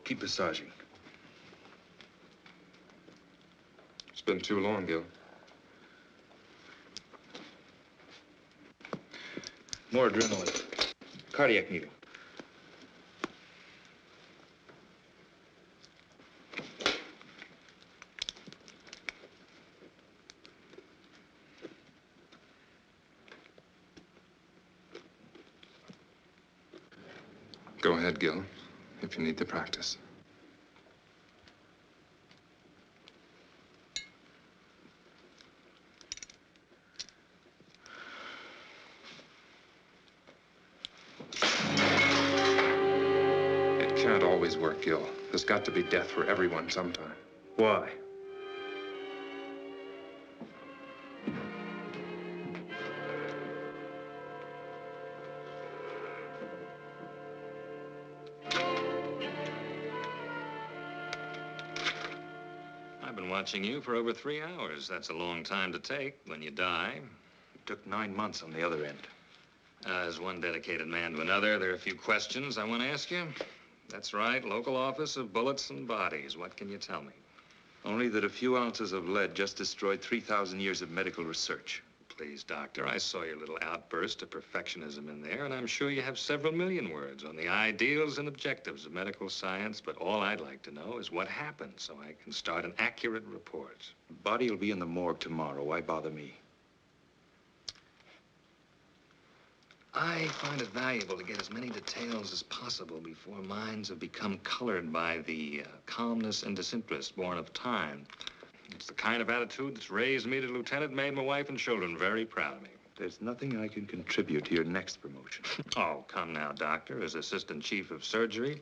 Keep massaging. It's been too long, Gil. More adrenaline. Cardiac needle. Go ahead, Gil, if you need the practice. It can't always work, Gil. There's got to be death for everyone sometime. Why? I've been watching you for over 3 hours. That's a long time to take when you die. It took 9 months on the other end. As one dedicated man to another, there are a few questions I want to ask you. That's right, local office of bullets and bodies. What can you tell me? Only that a few ounces of lead just destroyed 3,000 years of medical research. Please, Doctor, I saw your little outburst of perfectionism in there, and I'm sure you have several million words on the ideals and objectives of medical science, but all I'd like to know is what happened so I can start an accurate report. The body will be in the morgue tomorrow. Why bother me? I find it valuable to get as many details as possible before minds have become colored by the calmness and disinterest born of time. It's the kind of attitude that's raised me to lieutenant, made my wife and children very proud of me. There's nothing I can contribute to your next promotion. Oh, come now, Doctor. As assistant chief of surgery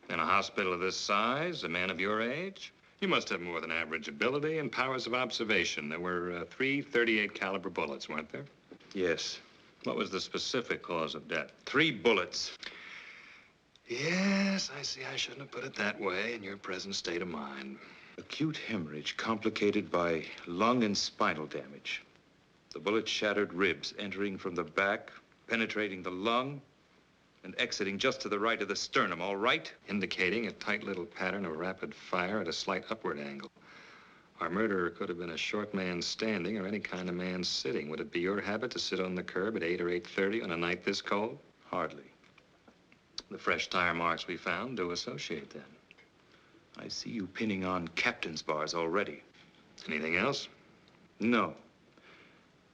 in a hospital of this size, a man of your age, you must have more than average ability and powers of observation. There were 3 .38 caliber bullets, weren't there? Yes. What was the specific cause of death? 3 bullets. Yes, I see. I shouldn't have put it that way in your present state of mind. Acute hemorrhage complicated by lung and spinal damage. The bullet shattered ribs, entering from the back, penetrating the lung, and exiting just to the right of the sternum, all right? Indicating a tight little pattern of rapid fire at a slight upward angle. Our murderer could have been a short man standing or any kind of man sitting. Would it be your habit to sit on the curb at 8 or 8:30 on a night this cold? Hardly. The fresh tire marks we found do associate then. I see you pinning on captain's bars already. Anything else? No.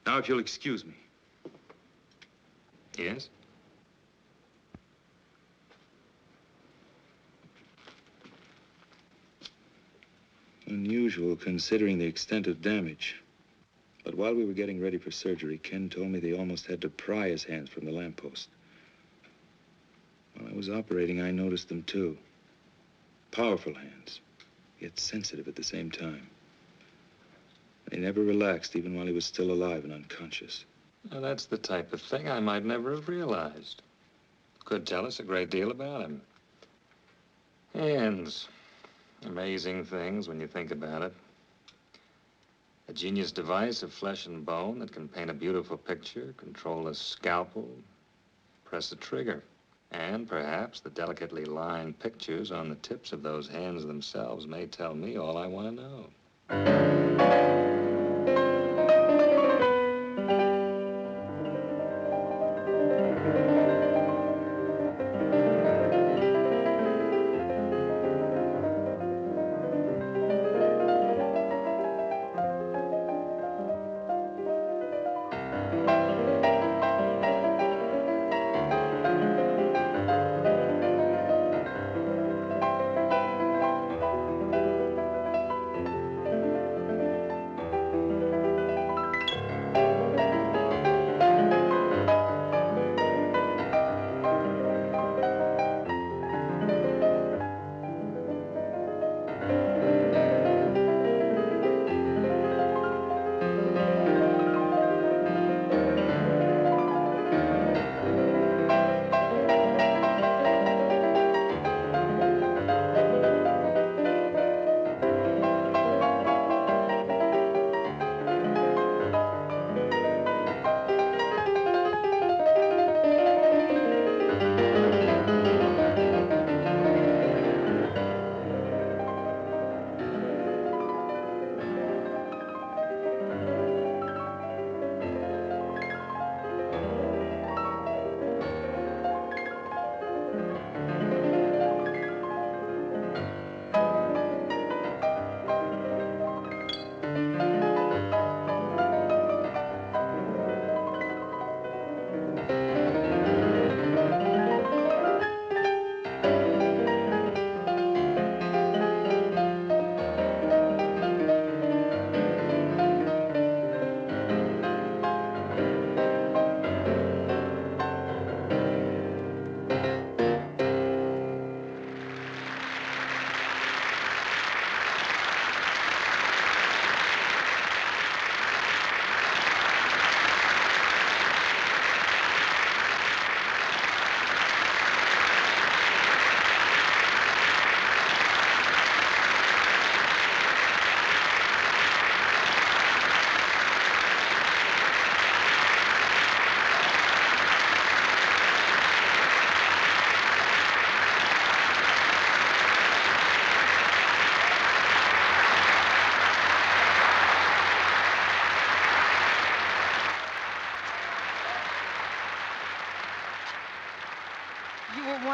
Now, if you'll excuse me. Yes? Unusual, considering the extent of damage. But while we were getting ready for surgery, Ken told me they almost had to pry his hands from the lamppost. While I was operating, I noticed them, too. Powerful hands, yet sensitive at the same time. They never relaxed, even while he was still alive and unconscious. Now, that's the type of thing I might never have realized. Could tell us a great deal about him. Hands. Amazing things when you think about it. A genius device of flesh and bone that can paint a beautiful picture, control a scalpel, press a trigger. And perhaps the delicately lined pictures on the tips of those hands themselves may tell me all I want to know.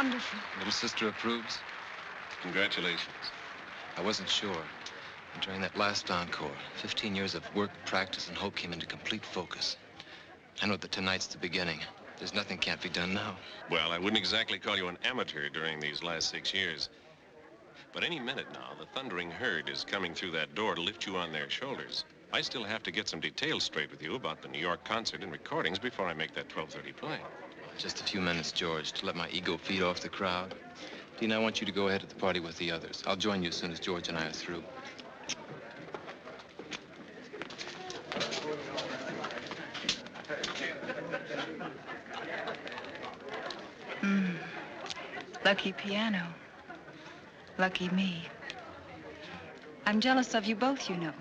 wonderful. Little sister approves? Congratulations. I wasn't sure. And during that last encore, 15 years of work, practice, and hope came into complete focus. I know that tonight's the beginning. There's nothing can't be done now. Well, I wouldn't exactly call you an amateur during these last 6 years. But any minute now, the thundering herd is coming through that door to lift you on their shoulders. I still have to get some details straight with you about the New York concert and recordings before I make that 12:30 play. Just a few minutes, George, to let my ego feed off the crowd. Dina, I want you to go ahead to the party with the others. I'll join you as soon as George and I are through. Lucky piano. Lucky me. I'm jealous of you both, you know.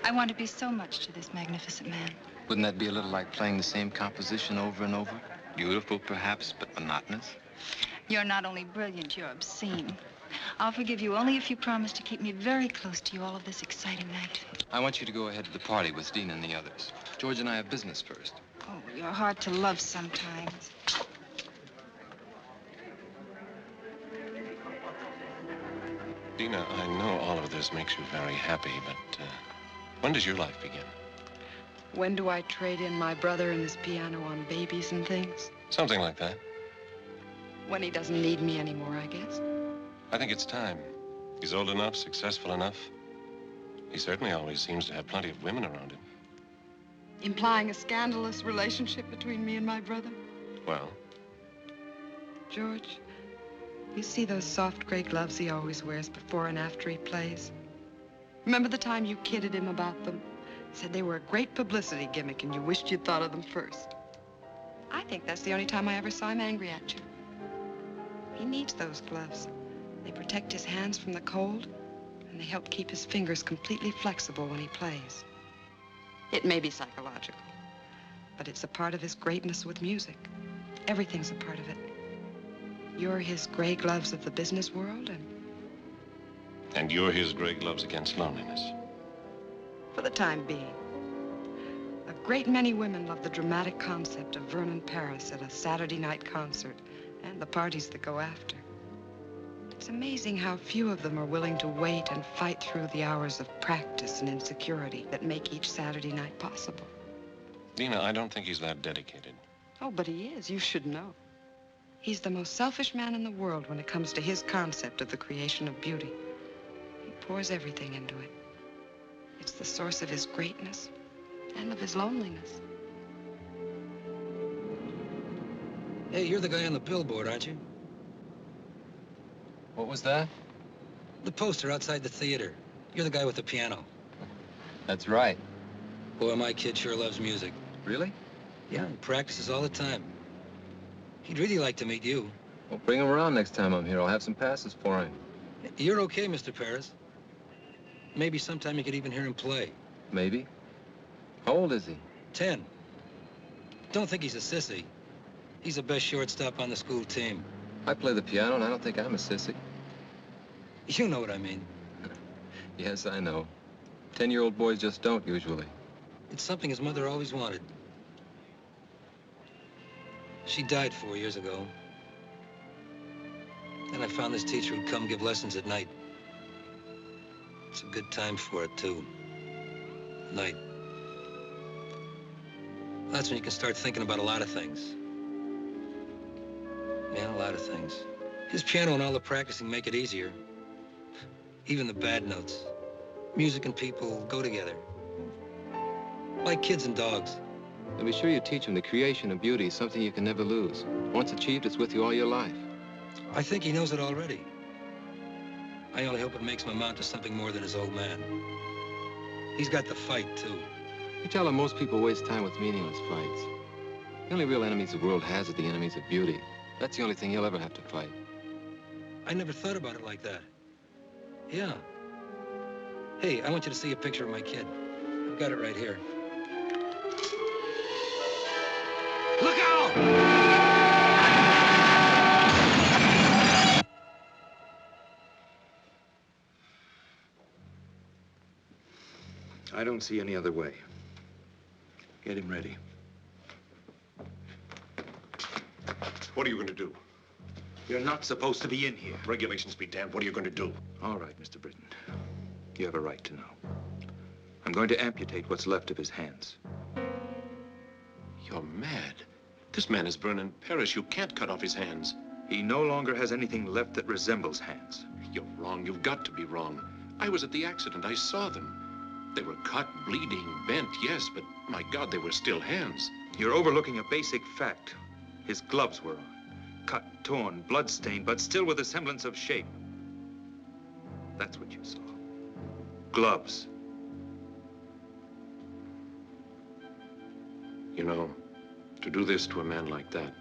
I want to be so much to this magnificent man. Wouldn't that be a little like playing the same composition over and over? Beautiful, perhaps, but monotonous? You're not only brilliant, you're obscene. I'll forgive you only if you promise to keep me very close to you all of this exciting night. I want you to go ahead to the party with Dina and the others. George and I have business first. Oh, you're hard to love sometimes. Dina, I know all of this makes you very happy, but when does your life begin? When do I trade in my brother and his piano on babies and things? Something like that. When he doesn't need me anymore, I guess. I think it's time. He's old enough, successful enough. He certainly always seems to have plenty of women around him. Implying a scandalous relationship between me and my brother? Well? George, you see those soft gray gloves he always wears before and after he plays? Remember the time you kidded him about them? Said they were a great publicity gimmick and you wished you'd thought of them first. I think that's the only time I ever saw him angry at you. He needs those gloves. They protect his hands from the cold, and they help keep his fingers completely flexible when he plays. It may be psychological, but it's a part of his greatness with music. Everything's a part of it. You're his gray gloves of the business world, And you're his gray gloves against loneliness. for the time being. A great many women love the dramatic concept of Vernon Paris at a Saturday night concert and the parties that go after. It's amazing how few of them are willing to wait and fight through the hours of practice and insecurity that make each Saturday night possible. Dina, I don't think he's that dedicated. Oh, but he is. You should know. He's the most selfish man in the world when it comes to his concept of the creation of beauty. He pours everything into it. It's the source of his greatness and of his loneliness. Hey, you're the guy on the billboard, aren't you? What was that? The poster outside the theater. You're the guy with the piano. That's right. Boy, my kid sure loves music. Really? Yeah, he practices all the time. He'd really like to meet you. Well, bring him around next time I'm here. I'll have some passes for him. You're okay, Mr. Paris. Maybe sometime you could even hear him play. Maybe. How old is he? 10. Don't think he's a sissy. He's the best shortstop on the school team. I play the piano, and I don't think I'm a sissy. You know what I mean. Yes, I know. 10-year-old boys just don't, usually. It's something his mother always wanted. She died 4 years ago. Then I found this teacher who'd come give lessons at night. It's a good time for it, too. Night. That's when you can start thinking about a lot of things. Yeah, a lot of things. His piano and all the practicing make it easier. Even the bad notes. Music and people go together. Like kids and dogs. And be sure you teach him the creation of beauty is something you can never lose. Once achieved, it's with you all your life. I think he knows it already. I only hope it makes him amount to something more than his old man. He's got the fight, too. You tell him most people waste time with meaningless fights. The only real enemies the world has are the enemies of beauty. That's the only thing he'll ever have to fight. I never thought about it like that. Yeah. Hey, I want you to see a picture of my kid. I've got it right here. Look out! I don't see any other way. Get him ready. What are you going to do? You're not supposed to be in here. Regulations be damned. What are you going to do? All right, Mr. Britton. You have a right to know. I'm going to amputate what's left of his hands. You're mad. This man is Vernon Paris. You can't cut off his hands. He no longer has anything left that resembles hands. You're wrong. You've got to be wrong. I was at the accident. I saw them. They were cut, bleeding, bent, yes, but my God, they were still hands. You're overlooking a basic fact. His gloves were on. Cut, torn, blood-stained, but still with a semblance of shape. That's what you saw. Gloves. You know, to do this to a man like that,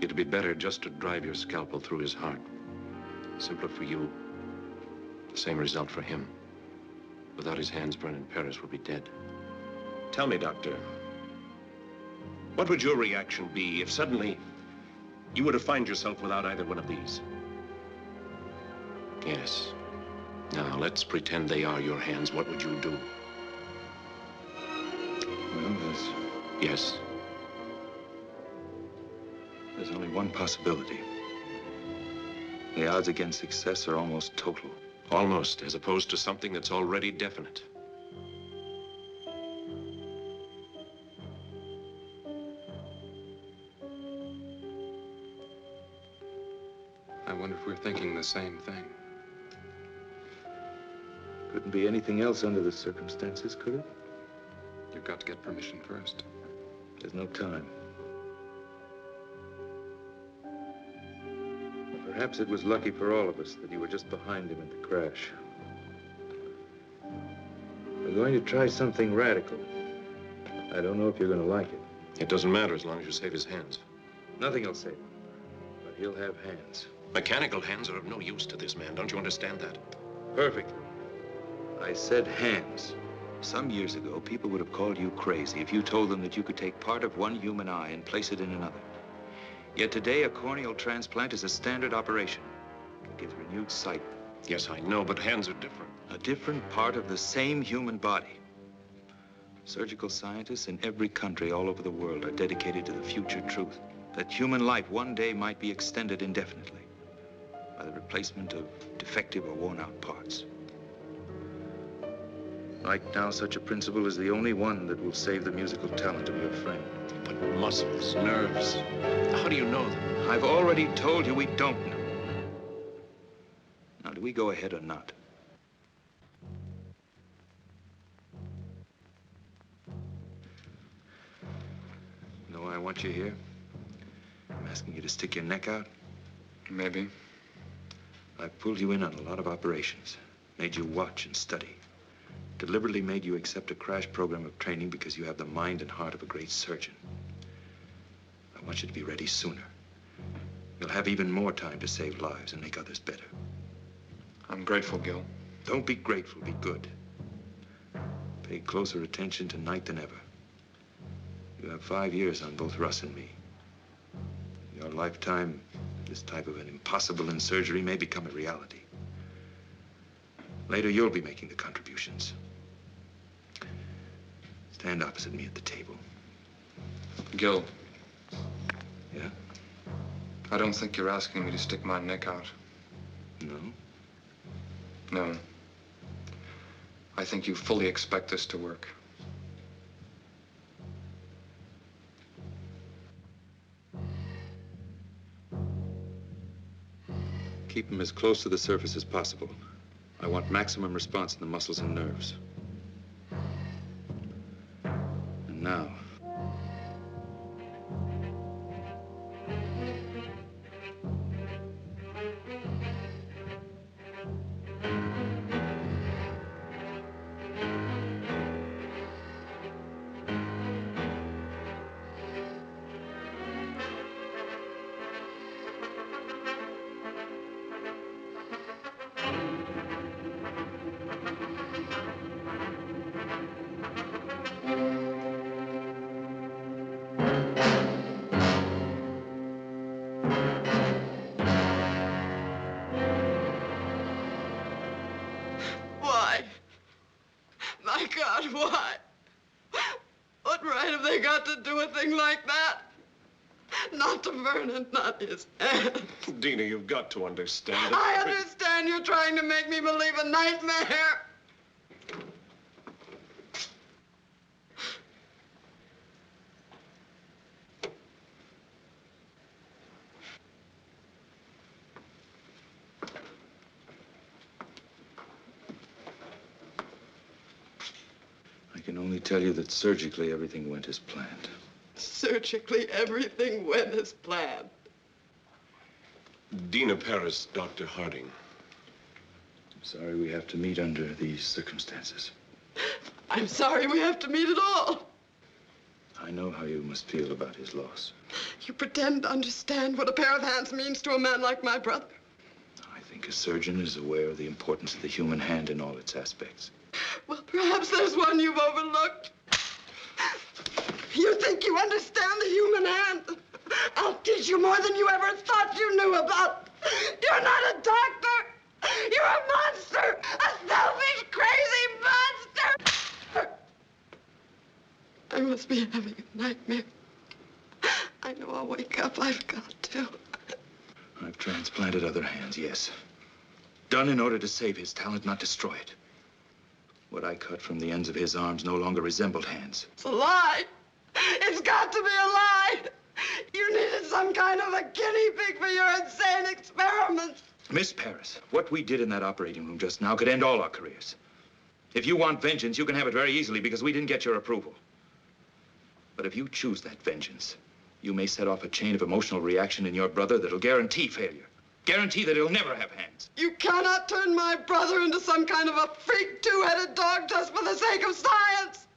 it'd be better just to drive your scalpel through his heart. Simpler for you, the same result for him. Without his hands, Vernon Paris would be dead. Tell me, Doctor, what would your reaction be if suddenly you were to find yourself without either one of these? Yes. Now, let's pretend they are your hands. What would you do? Well, Yes. there's only one possibility. The odds against success are almost total. Almost, as opposed to something that's already definite. I wonder if we're thinking the same thing. Couldn't be anything else under the circumstances, could it? You've got to get permission first. There's no time. Perhaps it was lucky for all of us that you were just behind him in the crash. We're going to try something radical. I don't know if you're going to like it. It doesn't matter as long as you save his hands. Nothing will save him, but he'll have hands. Mechanical hands are of no use to this man. Don't you understand that? Perfectly. I said hands. Some years ago, people would have called you crazy if you told them that you could take part of one human eye and place it in another. Yet today, a corneal transplant is a standard operation. It gives renewed sight. Yes, I know, but hands are different. A different part of the same human body. Surgical scientists in every country all over the world are dedicated to the future truth that human life one day might be extended indefinitely by the replacement of defective or worn-out parts. Right now, such a principle is the only one that will save the musical talent of your friend. But muscles, nerves, how do you know them? I've already told you we don't know. Now, do we go ahead or not? You know why I want you here? I'm asking you to stick your neck out. Maybe. I've pulled you in on a lot of operations, made you watch and study, deliberately made you accept a crash program of training because you have the mind and heart of a great surgeon. I want you to be ready sooner. You'll have even more time to save lives and make others better. I'm grateful, Gil. Don't be grateful, be good. Pay closer attention tonight than ever. You have 5 years on both Russ and me. In your lifetime, this type of an impossible in surgery may become a reality. Later, you'll be making the contributions. Stand opposite me at the table. Gil, Yeah? I don't think you're asking me to stick my neck out. No? No. I think you fully expect this to work. Keep them as close to the surface as possible. I want maximum response in the muscles and nerves. And now. Why? My God, why? What right have they got to do a thing like that? not to Vernon, not his hand. Dina, you've got to understand. I understand you're trying to make me believe a nightmare. I can only tell you that surgically everything went as planned. Surgically, everything went as planned. Dina Paris, Dr. Harding. I'm sorry we have to meet under these circumstances. I'm sorry we have to meet at all. I know how you must feel about his loss. You pretend to understand what a pair of hands means to a man like my brother. I think a surgeon is aware of the importance of the human hand in all its aspects. Well, perhaps there's one you've overlooked. You think you understand the human hand? I'll teach you more than you ever thought you knew about. You're not a doctor. You're a monster. A selfish, crazy monster. I must be having a nightmare. I know I'll wake up. I've got to. I've transplanted other hands, yes. Done in order to save his talent, not destroy it. What I cut from the ends of his arms no longer resembled hands. It's a lie. It's got to be a lie. You needed some kind of a guinea pig for your insane experiments. Miss Paris, what we did in that operating room just now could end all our careers. If you want vengeance, you can have it very easily because we didn't get your approval. But if you choose that vengeance, you may set off a chain of emotional reaction in your brother that'll guarantee failure. Guarantee that he'll never have hands. You cannot turn my brother into some kind of a freak two-headed dog just for the sake of science.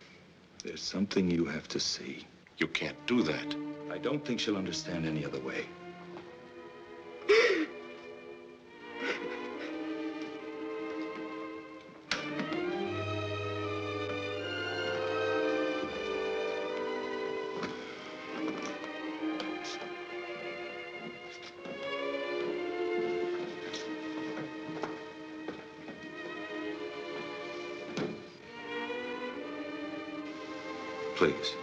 There's something you have to see. You can't do that. I don't think she'll understand any other way. Please.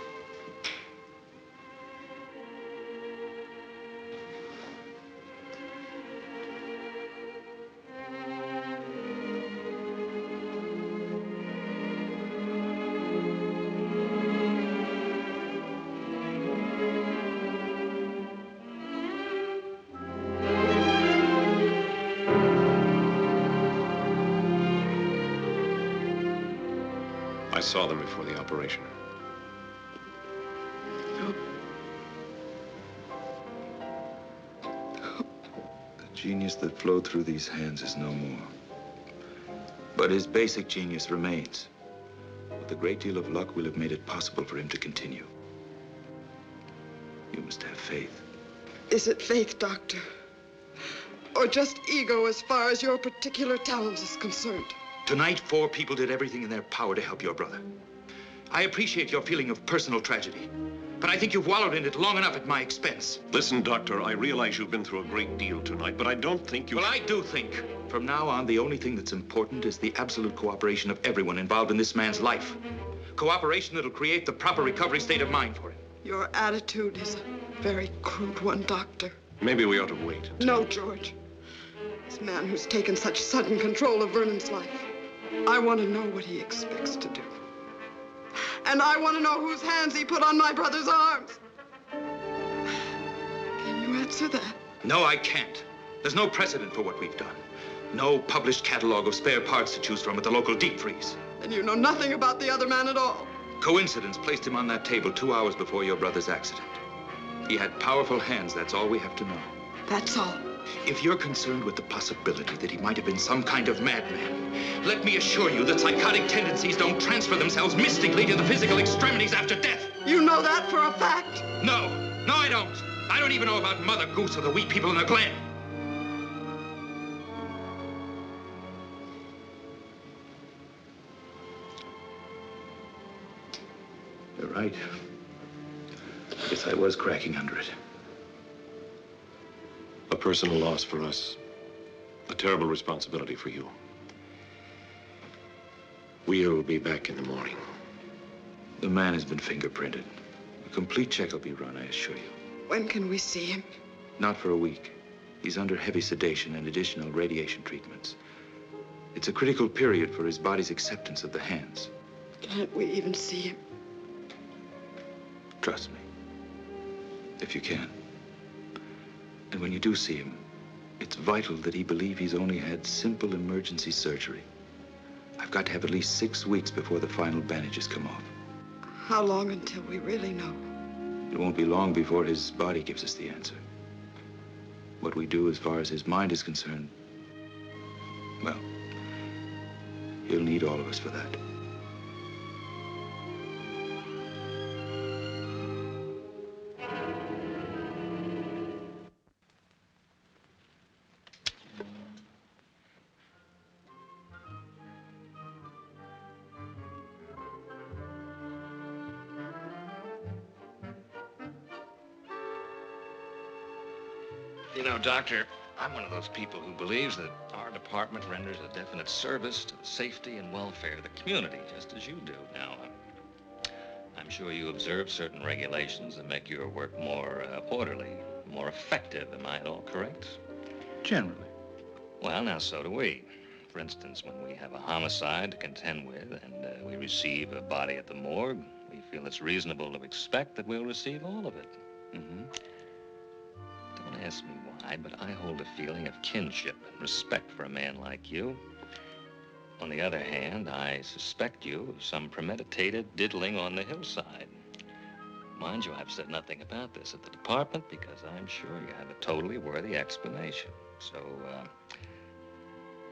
I saw them before the operation. The genius that flowed through these hands is no more. But his basic genius remains. With a great deal of luck, we'll have made it possible for him to continue. You must have faith. Is it faith, Doctor? Or just ego as far as your particular talent is concerned? Tonight, 4 people did everything in their power to help your brother. I appreciate your feeling of personal tragedy, but I think you've wallowed in it long enough at my expense. Listen, Doctor, I realize you've been through a great deal tonight, but I don't think you... Well, I do think. From now on, the only thing that's important is the absolute cooperation of everyone involved in this man's life. Cooperation that'll create the proper recovery state of mind for him. Your attitude is a very crude one, Doctor. Maybe we ought to wait. No, George. This man who's taken such sudden control of Vernon's life, I want to know what he expects to do. And I want to know whose hands he put on my brother's arms. Can you answer that? No, I can't. There's no precedent for what we've done. No published catalog of spare parts to choose from at the local deep freeze. And you know nothing about the other man at all. Coincidence placed him on that table 2 hours before your brother's accident. He had powerful hands, that's all we have to know. That's all. If you're concerned with the possibility that he might have been some kind of madman, let me assure you that psychotic tendencies don't transfer themselves mystically to the physical extremities after death. You know that for a fact? No, I don't. I don't even know about Mother Goose or the wee people in the glen. You're right. I guess I was cracking under it. A personal loss for us. A terrible responsibility for you. We'll be back in the morning. The man has been fingerprinted. A complete check will be run, I assure you. When can we see him? Not for a week. He's under heavy sedation and additional radiation treatments. It's a critical period for his body's acceptance of the hands. Can't we even see him? Trust me, if you can. And when you do see him, it's vital that he believe he's only had simple emergency surgery. I've got to have at least 6 weeks before the final bandages come off. How long until we really know? It won't be long before his body gives us the answer. What we do as far as his mind is concerned, well, he'll need all of us for that. You know, Doctor, I'm one of those people who believes that our department renders a definite service to the safety and welfare of the community, just as you do. Now, I'm sure you observe certain regulations that make your work more orderly, more effective. Am I at all correct? Generally. Well, now, so do we. For instance, when we have a homicide to contend with and we receive a body at the morgue, we feel it's reasonable to expect that we'll receive all of it. Mm-hmm. Don't ask me why, but I hold a feeling of kinship and respect for a man like you. On the other hand, I suspect you of some premeditated diddling on the hillside. Mind you, I've said nothing about this at the department because I'm sure you have a totally worthy explanation. So,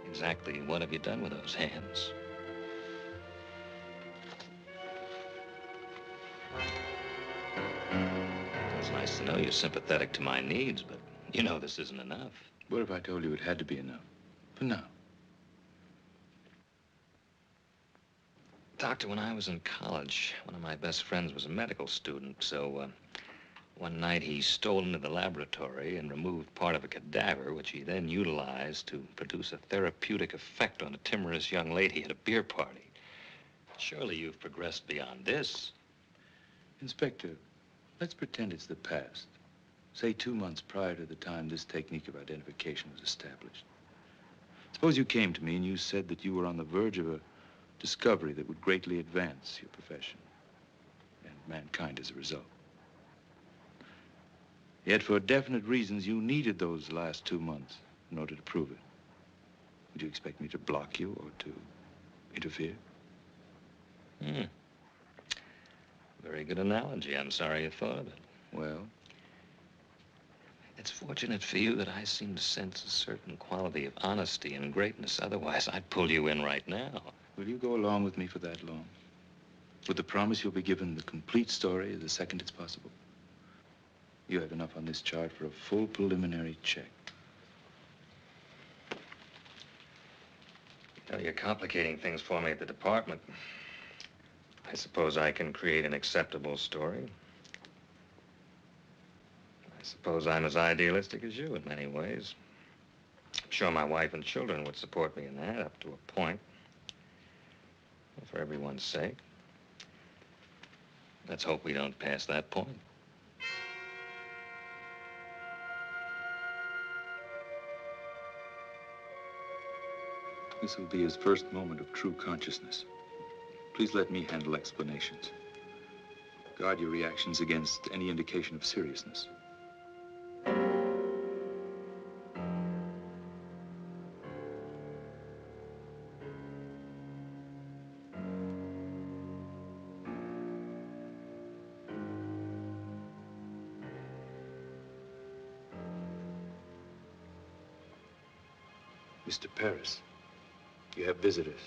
exactly what have you done with those hands? It's nice to know you're sympathetic to my needs, but you know this isn't enough. What if I told you it had to be enough? For now. Doctor, when I was in college, one of my best friends was a medical student, so one night he stole into the laboratory and removed part of a cadaver, which he then utilized to produce a therapeutic effect on a timorous young lady at a beer party. Surely you've progressed beyond this. Inspector, let's pretend it's the past. Say 2 months prior to the time this technique of identification was established. Suppose you came to me and you said that you were on the verge of a discovery that would greatly advance your profession and mankind as a result. Yet for definite reasons, you needed those last 2 months in order to prove it. Would you expect me to block you or to interfere? Very good analogy. I'm sorry you thought of it. Well? It's fortunate for you that I seem to sense a certain quality of honesty and greatness. Otherwise, I'd pull you in right now. Will you go along with me for that long? With the promise you'll be given the complete story the second it's possible? You have enough on this chart for a full preliminary check. You know, you're complicating things for me at the department. I suppose I can create an acceptable story. I suppose I'm as idealistic as you in many ways. I'm sure my wife and children would support me in that up to a point. For everyone's sake. Let's hope we don't pass that point. This will be his first moment of true consciousness. Please let me handle explanations. Guard your reactions against any indication of seriousness. Mr. Paris, you have visitors.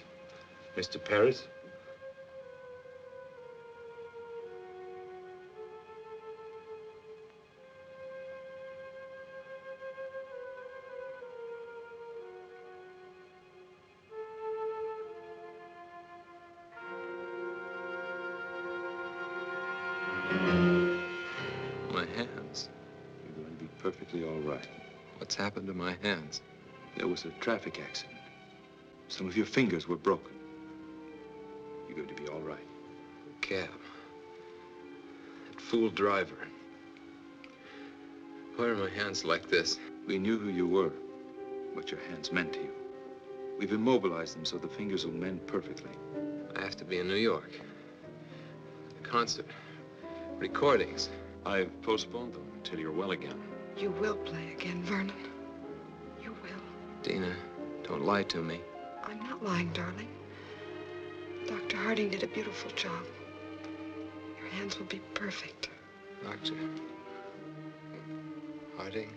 Mr. Paris? My hands. You're going to be perfectly all right. What's happened to my hands? There was a traffic accident. Some of your fingers were broken. You're going to be all right. Cab. That fool driver. Why are my hands like this? We knew who you were, what your hands meant to you. We've immobilized them so the fingers will mend perfectly. I have to be in New York. A concert. Recordings. I've postponed them until you're well again. You will play again, Vernon. You will. Dina, don't lie to me. I'm not lying, darling. Dr. Harding did a beautiful job. Your hands will be perfect. Doctor Harding?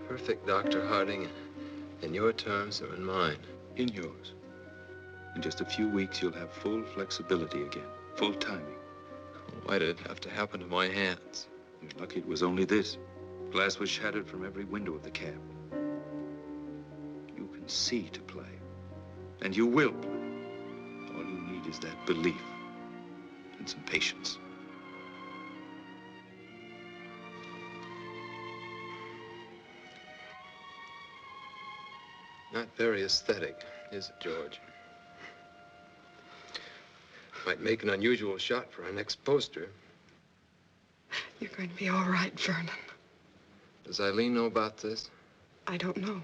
Perfect, Dr. Harding. In your terms or in mine? In yours. In just a few weeks, you'll have full flexibility again, full timing. Why did it have to happen to my hands? You're lucky it was only this. Glass was shattered from every window of the cab. You can see to play, and you will play. All you need is that belief and some patience. Not very aesthetic, is it, George? Might make an unusual shot for our next poster. You're going to be all right, Vernon. Does Eileen know about this? I don't know.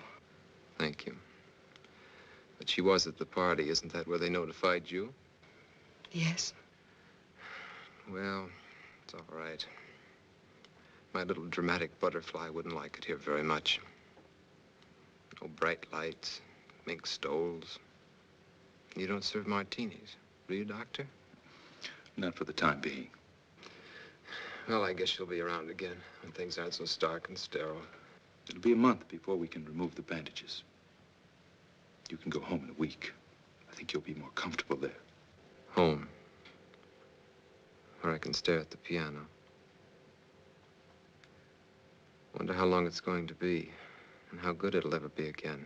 Thank you. But she was at the party. Isn't that where they notified you? Yes. Well, it's all right. My little dramatic butterfly wouldn't like it here very much. No bright lights, mink stoles. You don't serve martinis, do you, Doctor? Not for the time being. Well, I guess you'll be around again when things aren't so stark and sterile. It'll be a month before we can remove the bandages. You can go home in a week. I think you'll be more comfortable there. Home. Where I can stare at the piano. Wonder how long it's going to be and how good it'll ever be again.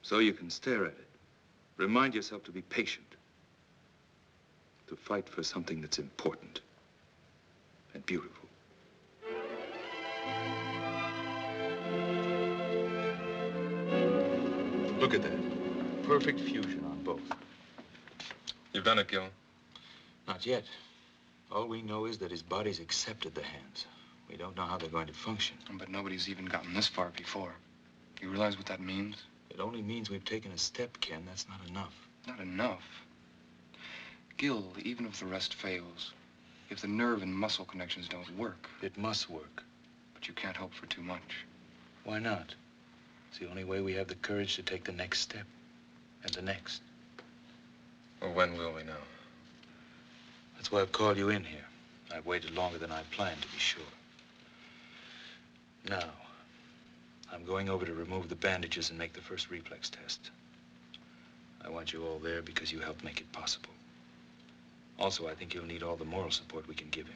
So you can stare at it. Remind yourself to be patient. To fight for something that's important and beautiful. Look at that. Perfect fusion on both. You've done it, Gil. Not yet. All we know is that his body's accepted the hands. We don't know how they're going to function. But nobody's even gotten this far before. You realize what that means? It only means we've taken a step, Ken. That's not enough. Not enough. Gil, even if the rest fails, if the nerve and muscle connections don't work... It must work. But you can't hope for too much. Why not? It's the only way we have the courage to take the next step. And the next. Well, when will we know? That's why I've called you in here. I've waited longer than I planned, to be sure. Now, I'm going over to remove the bandages and make the first reflex test. I want you all there because you helped make it possible. Also, I think you'll need all the moral support we can give him.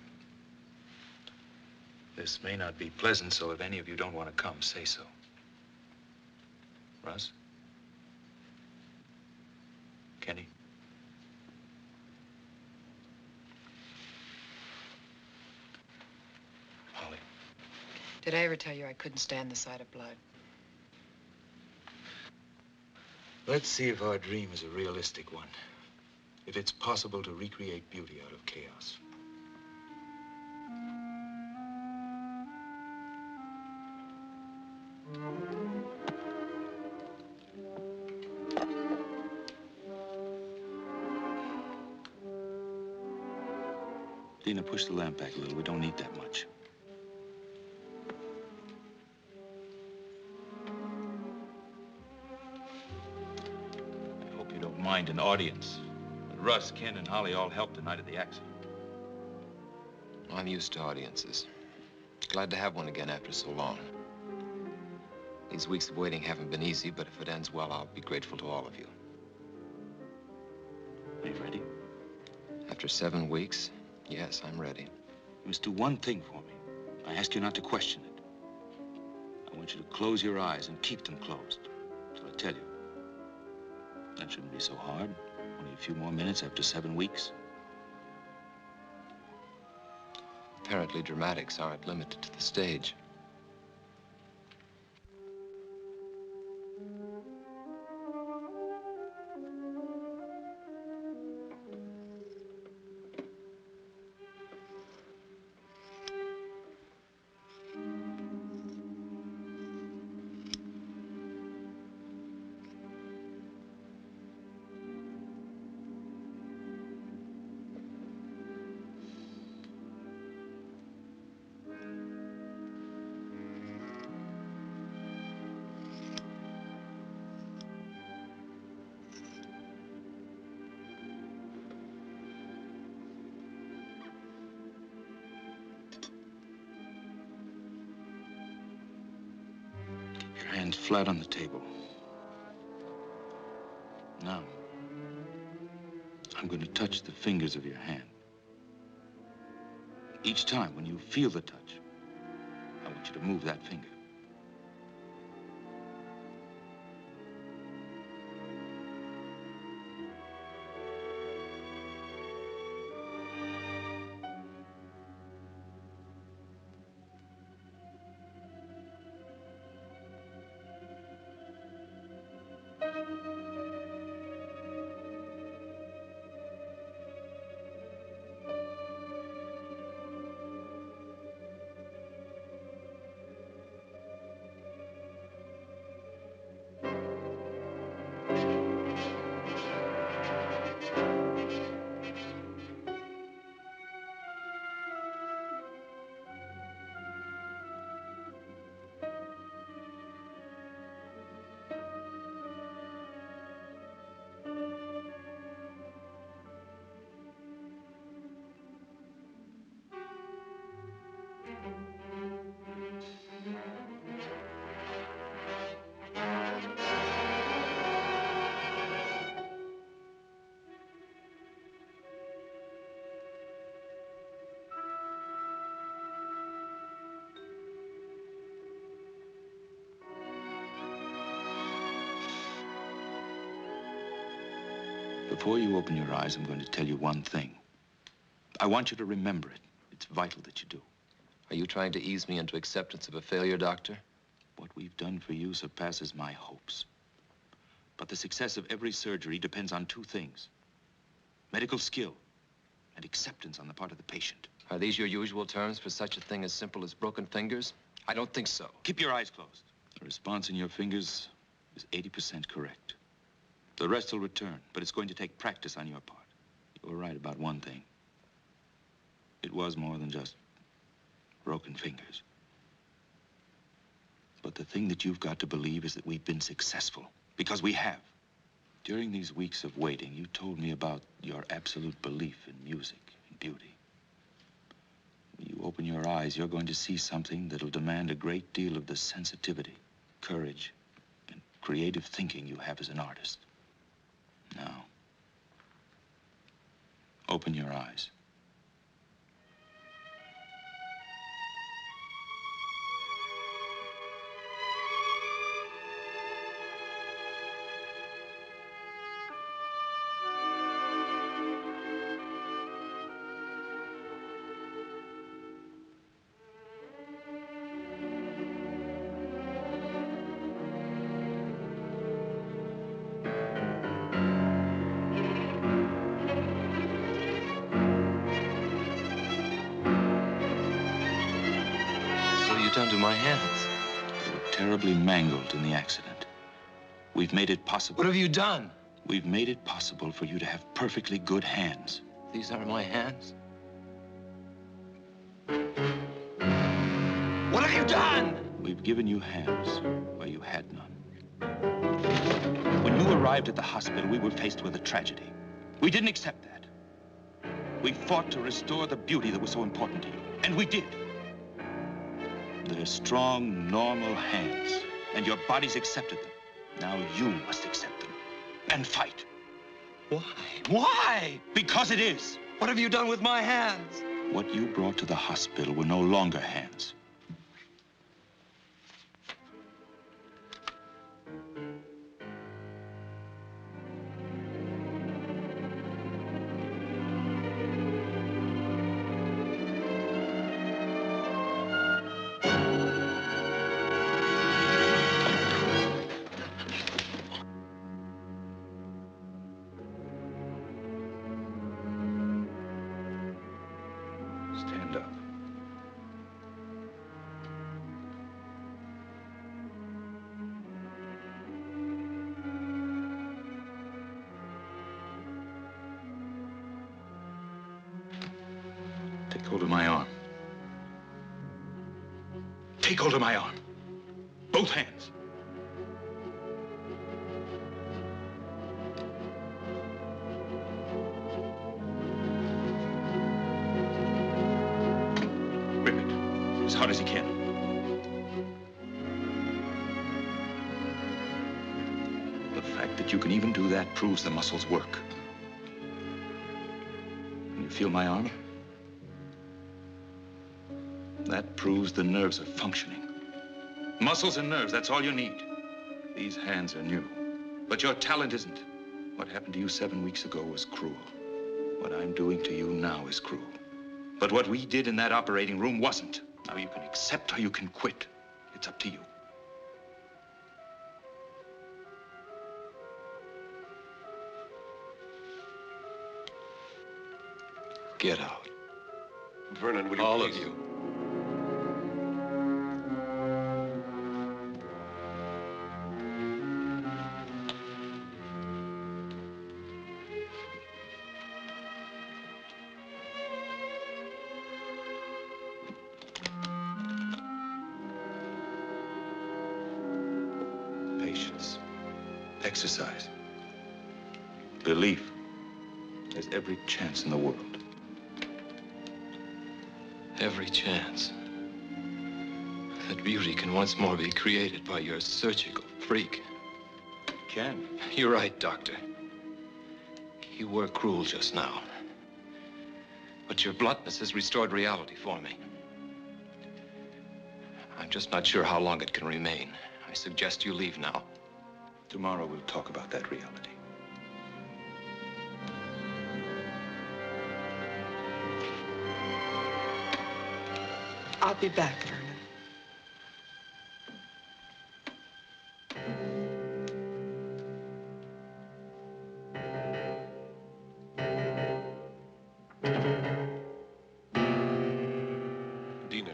This may not be pleasant, so if any of you don't want to come, say so. Russ? Kenny? Holly? Did I ever tell you I couldn't stand the sight of blood? Let's see if our dream is a realistic one. If it's possible to recreate beauty out of chaos. Dina, push the lamp back a little. We don't need that much. I hope you don't mind an audience. But Russ, Ken, and Holly all helped the night of the accident. I'm used to audiences. Glad to have one again after so long. These weeks of waiting haven't been easy, but if it ends well, I'll be grateful to all of you. Are you ready? After 7 weeks, yes, I'm ready. You must do one thing for me. I ask you not to question it. I want you to close your eyes and keep them closed till I tell you. That shouldn't be so hard. Only a few more minutes after 7 weeks. Apparently, dramatics aren't limited to the stage. hands flat on the table. Now, I'm going to touch the fingers of your hand. Each time when you feel the touch, I want you to move that finger. Before you open your eyes, I'm going to tell you one thing. I want you to remember it. It's vital that you do. Are you trying to ease me into acceptance of a failure, Doctor? What we've done for you surpasses my hopes. But the success of every surgery depends on two things: medical skill and acceptance on the part of the patient. Are these your usual terms for such a thing as simple as broken fingers? I don't think so. Keep your eyes closed. The response in your fingers is 80% correct. The rest will return, but it's going to take practice on your part. You were right about one thing. It was more than just broken fingers. But the thing that you've got to believe is that we've been successful, because we have. During these weeks of waiting, you told me about your absolute belief in music and beauty. When you open your eyes, you're going to see something that'll demand a great deal of the sensitivity, courage, and creative thinking you have as an artist. Now, open your eyes. Done to my hands? They were terribly mangled in the accident. We've made it possible. What have you done? We've made it possible for you to have perfectly good hands. These are my hands? What have you done? We've given you hands where you had none. When you arrived at the hospital, we were faced with a tragedy. We didn't accept that. We fought to restore the beauty that was so important to you, and we did. They're strong, normal hands, and your body's accepted them. Now you must accept them and fight. Why? Why? Because it is. What have you done with my hands? What you brought to the hospital were no longer hands. Stand up. Take hold of my arm. Take hold of my arm. Both hands. Grip it as hard as you can. you can even do that proves the muscles work. Can you feel my arm? That proves the nerves are functioning. Muscles and nerves, that's all you need. These hands are new, but your talent isn't. What happened to you 7 weeks ago was cruel. What I'm doing to you now is cruel. But what we did in that operating room wasn't. Now you can accept or you can quit. It's up to you. Get out. Vernon, would you All please? of you. Patience. Exercise. Belief. There's every chance in the world. Every chance that beauty can once more be created by your surgical freak. Can. You're right, Doctor. You were cruel just now. But your bluntness has restored reality for me. I'm just not sure how long it can remain. I suggest you leave now. Tomorrow we'll talk about that reality. I'll be back, Vernon. Dina.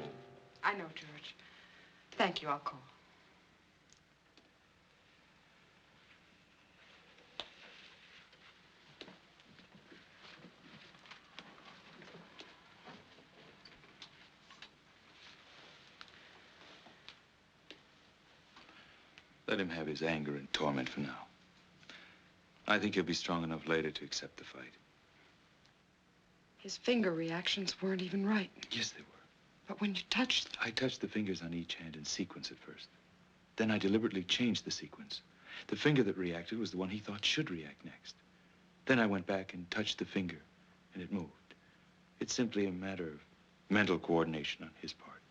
I know, George. Thank you, I'll call. Let him have his anger and torment for now. I think he'll be strong enough later to accept the fight. His finger reactions weren't even right. Yes, they were. But when you touched them... I touched the fingers on each hand in sequence at first. Then I deliberately changed the sequence. The finger that reacted was the one he thought should react next. Then I went back and touched the finger, and it moved. It's simply a matter of mental coordination on his part.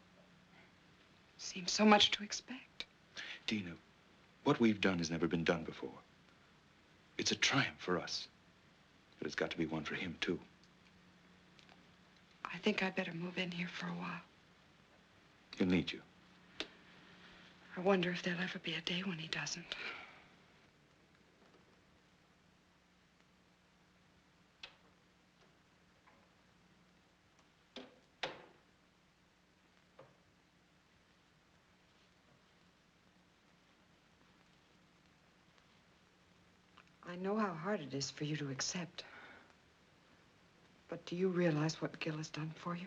Seems so much to expect. Dina, what we've done has never been done before. It's a triumph for us, but it's got to be one for him, too. I think I'd better move in here for a while. He'll need you. I wonder if there'll ever be a day when he doesn't. I know how hard it is for you to accept. But do you realize what Gil has done for you?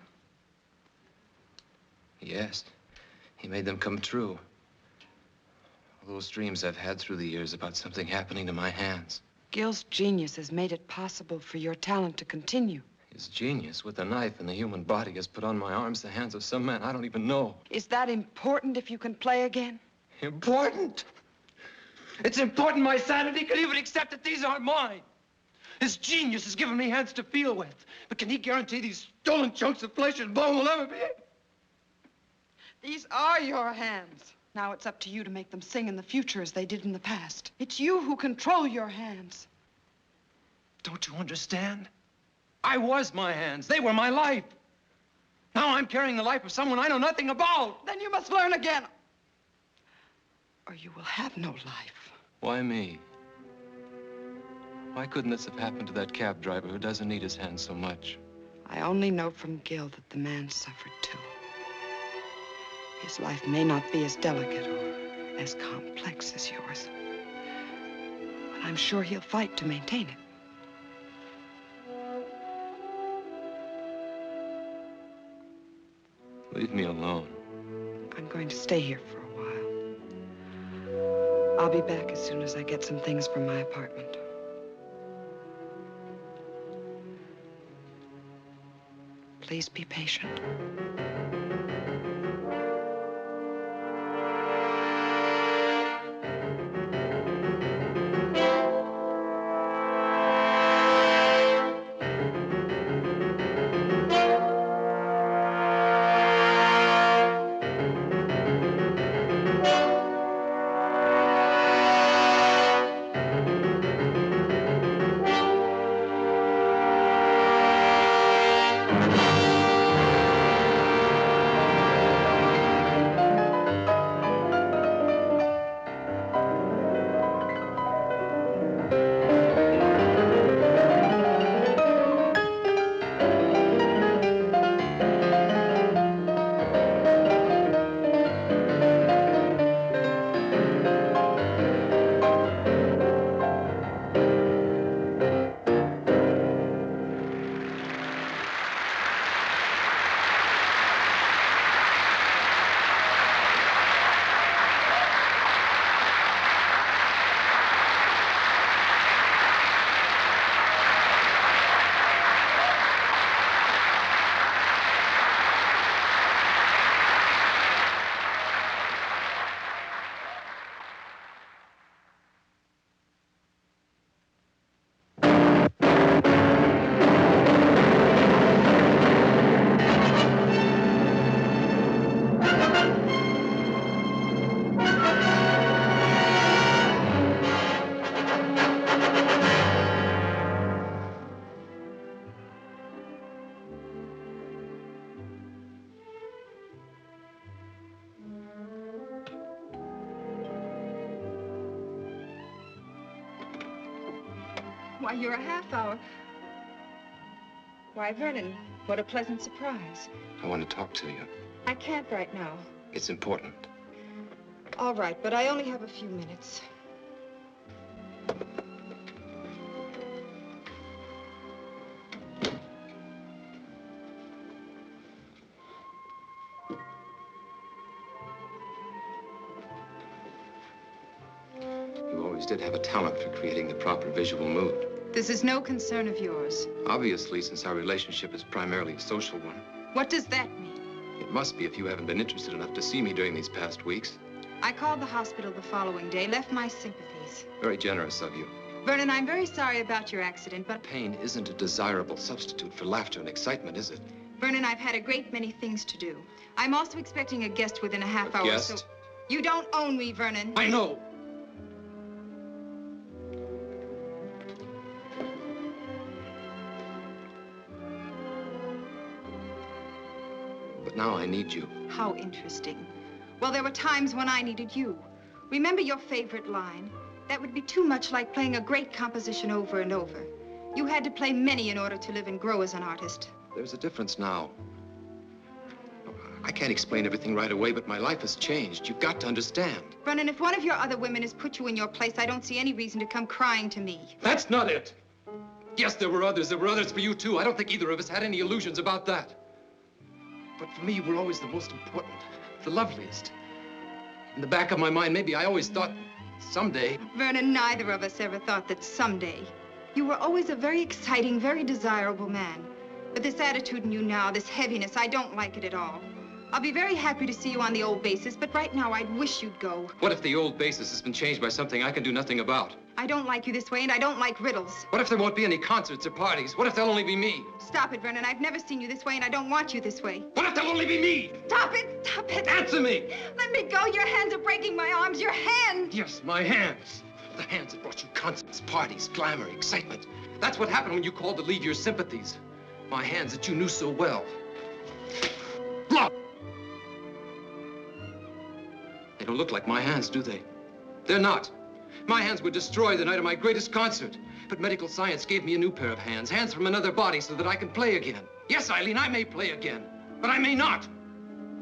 Yes. He made them come true. All those dreams I've had through the years about something happening to my hands. Gil's genius has made it possible for your talent to continue. His genius with a knife in the human body has put on my arms the hands of some man I don't even know. Is that important if you can play again? Important? It's important my sanity could even accept that these aren't mine. His genius has given me hands to feel with. But can he guarantee these stolen chunks of flesh and bone will ever be? These are your hands. Now it's up to you to make them sing in the future as they did in the past. It's you who control your hands. Don't you understand? I was my hands. They were my life. Now I'm carrying the life of someone I know nothing about. Then you must learn again. Or you will have no life. Why me? Why couldn't this have happened to that cab driver who doesn't need his hands so much? I only know from Gil that the man suffered too. His life may not be as delicate or as complex as yours, but I'm sure he'll fight to maintain it. Leave me alone. I'm going to stay here for a while. I'll be back as soon as I get some things from my apartment. Please be patient. Why, you're a half hour. Why, Vernon, what a pleasant surprise. I want to talk to you. I can't right now. It's important. All right, but I only have a few minutes. You always did have a talent for creating the proper visual mood. This is no concern of yours. Obviously, since our relationship is primarily a social one. What does that mean? It must be if you haven't been interested enough to see me during these past weeks. I called the hospital the following day, left my sympathies. Very generous of you. Vernon, I'm very sorry about your accident, but... Pain isn't a desirable substitute for laughter and excitement, is it? Vernon, I've had a great many things to do. I'm also expecting a guest within a half hour. Guest? So... You don't own me, Vernon. I know. But now I need you. How interesting. Well, there were times when I needed you. Remember your favorite line? That would be too much like playing a great composition over and over. You had to play many in order to live and grow as an artist. There's a difference now. I can't explain everything right away, but my life has changed. You've got to understand. Vernon, if one of your other women has put you in your place, I don't see any reason to come crying to me. That's not it. Yes, there were others. There were others for you, too. I don't think either of us had any illusions about that. But for me, you were always the most important, the loveliest. In the back of my mind, maybe I always thought someday... Vernon, neither of us ever thought that someday. You were always a very exciting, very desirable man. But this attitude in you now, this heaviness, I don't like it at all. I'll be very happy to see you on the old basis, but right now I'd wish you'd go. What if the old basis has been changed by something I can do nothing about? I don't like you this way, and I don't like riddles. What if there won't be any concerts or parties? What if there'll only be me? Stop it, Vernon. I've never seen you this way, and I don't want you this way. What if there'll only be me? Stop it! Stop it! Answer me! Let me go! Your hands are breaking my arms! Your hands! Yes, my hands. The hands that brought you concerts, parties, glamour, excitement. That's what happened when you called to leave your sympathies. My hands that you knew so well. Look! They don't look like my hands, do they? They're not. My hands were destroyed the night of my greatest concert. But medical science gave me a new pair of hands, hands from another body, so that I can play again. Yes, Eileen, I may play again, but I may not.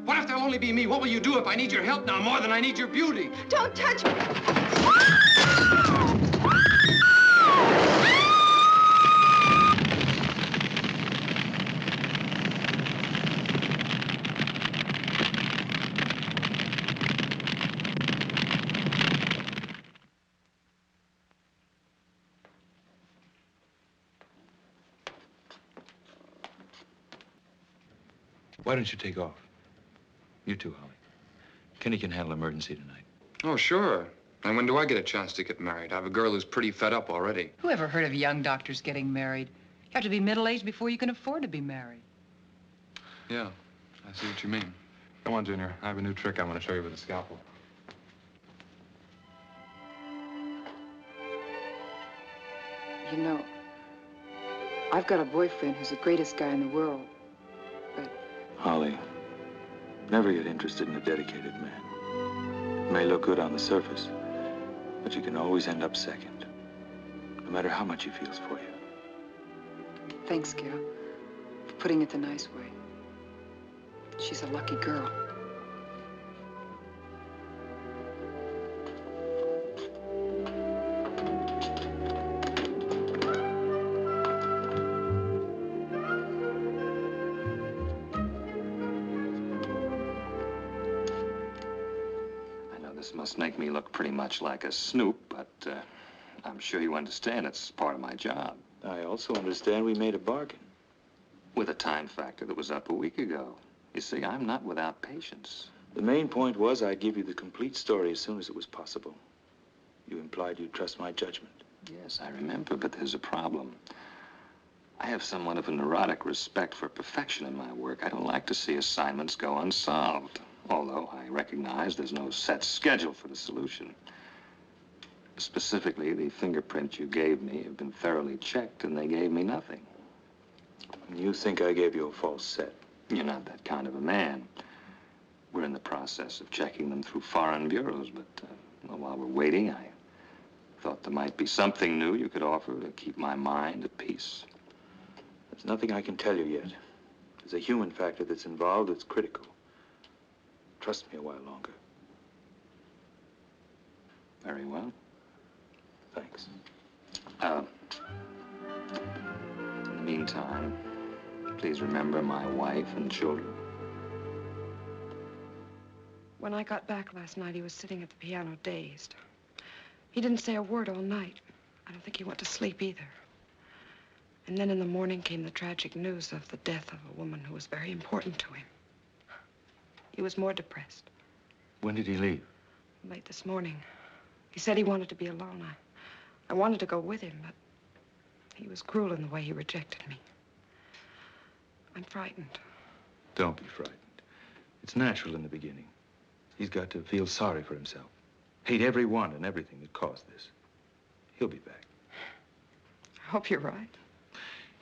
What if there'll only be me? What will you do if I need your help now more than I need your beauty? Don't touch me! Why don't you take off? You too, Holly. Kenny can handle emergency tonight. Oh, sure. And when do I get a chance to get married? I have a girl who's pretty fed up already. Who ever heard of young doctors getting married? You have to be middle-aged before you can afford to be married. Yeah, I see what you mean. Come on, Junior. I have a new trick I want to show you with a scalpel. You know, I've got a boyfriend who's the greatest guy in the world. But... Holly, never get interested in a dedicated man. It may look good on the surface, but you can always end up second, no matter how much he feels for you. Thanks, Gil, for putting it the nice way. She's a lucky girl. This must make me look pretty much like a snoop, but I'm sure you understand it's part of my job. I also understand we made a bargain. With a time factor that was up a week ago. You see, I'm not without patience. The main point was I'd give you the complete story as soon as it was possible. You implied you'd trust my judgment. Yes, I remember, but there's a problem. I have somewhat of a neurotic respect for perfection in my work. I don't like to see assignments go unsolved. Although I recognize there's no set schedule for the solution. Specifically, the fingerprints you gave me have been thoroughly checked, and they gave me nothing. You think I gave you a false set? You're not that kind of a man. We're in the process of checking them through foreign bureaus, but well, while we're waiting, I Thought there might be something new you could offer to keep my mind at peace. There's nothing I can tell you yet. There's a human factor that's involved that's critical. Trust me a while longer. Very well. Thanks. In the meantime, please remember my wife and children. When I got back last night, he was sitting at the piano dazed. He didn't say a word all night. I don't think he went to sleep either. And then in the morning came the tragic news of the death of a woman who was very important to him. He was more depressed. When did he leave? Late this morning. He said he wanted to be alone. I wanted to go with him, but he was cruel in the way he rejected me. I'm frightened. Don't be frightened. It's natural in the beginning. He's got to feel sorry for himself. Hate everyone and everything that caused this. He'll be back. I hope you're right.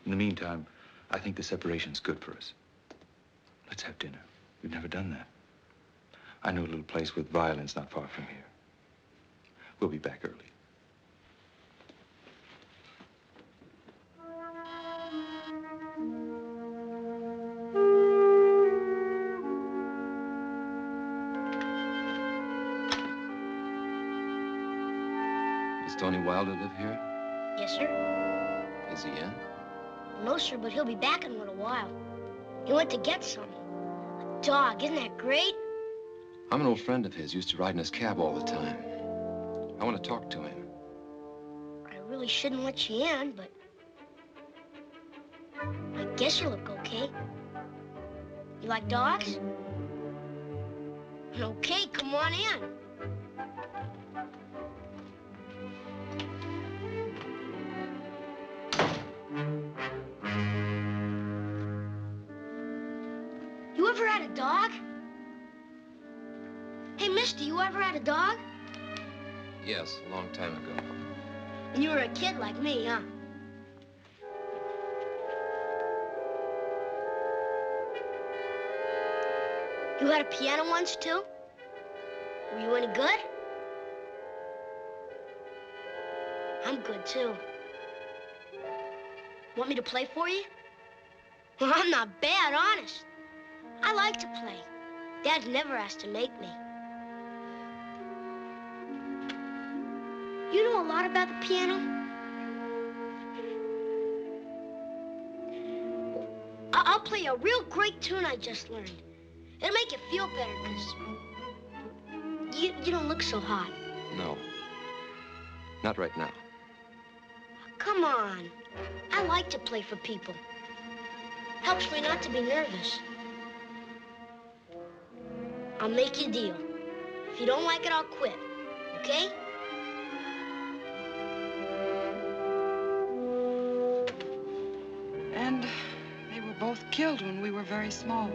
In the meantime, I think the separation's good for us. Let's have dinner. We've never done that. I know a little place with violins not far from here. We'll be back early. Does Tony Wilder live here? Yes, sir. Is he in? No, sir, but he'll be back in a little while. He went to get some. A dog, isn't that great? I'm an old friend of his. Used to ride in his cab all the time. I want to talk to him. I really shouldn't let you in, but I guess you look okay. You like dogs? Okay, come on in. You ever had a dog? Hey, mister, you ever had a dog? Yes, a long time ago. When you were a kid like me, huh? You had a piano once, too? Were you any good? I'm good, too. Want me to play for you? Well, I'm not bad, honest. I like to play. Dad never asked to make me. You know a lot about the piano? I'll play a real great tune I just learned. It'll make you feel better, because you don't look so hot. No. Not right now. Come on. I like to play for people. Helps me not to be nervous. I'll make you a deal. If you don't like it, I'll quit. Okay? And they were both killed when we were very small.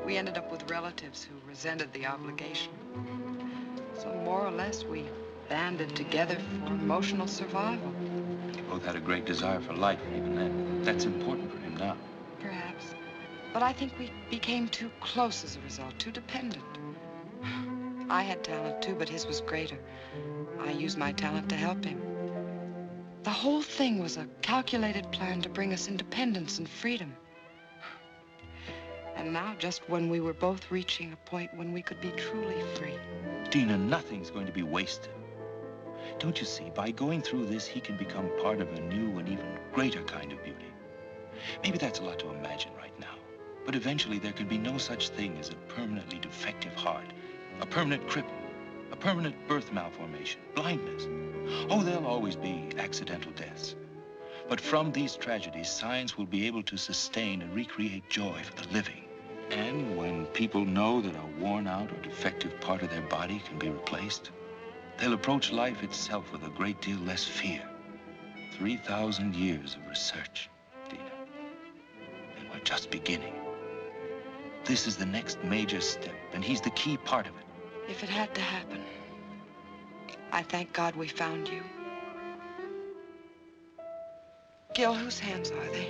We ended up with relatives who resented the obligation. So more or less, we banded together for emotional survival. You both had a great desire for life, even then. That's important for him now. Perhaps. But I think we became too close as a result, too dependent. I had talent, too, but his was greater. I used my talent to help him. The whole thing was a calculated plan to bring us independence and freedom. And now, just when we were both reaching a point when we could be truly free. Dina, nothing's going to be wasted. Don't you see, by going through this, he can become part of a new and even greater kind of beauty. Maybe that's a lot to imagine right now. But eventually there can be no such thing as a permanently defective heart, a permanent cripple, a permanent birth malformation, blindness. Oh, there'll always be accidental deaths. But from these tragedies, science will be able to sustain and recreate joy for the living. And when people know that a worn out or defective part of their body can be replaced, they'll approach life itself with a great deal less fear. 3,000 years of research, Dina. And we're just beginning. This is the next major step, and he's the key part of it. If it had to happen, I thank God we found you. Gil, whose hands are they?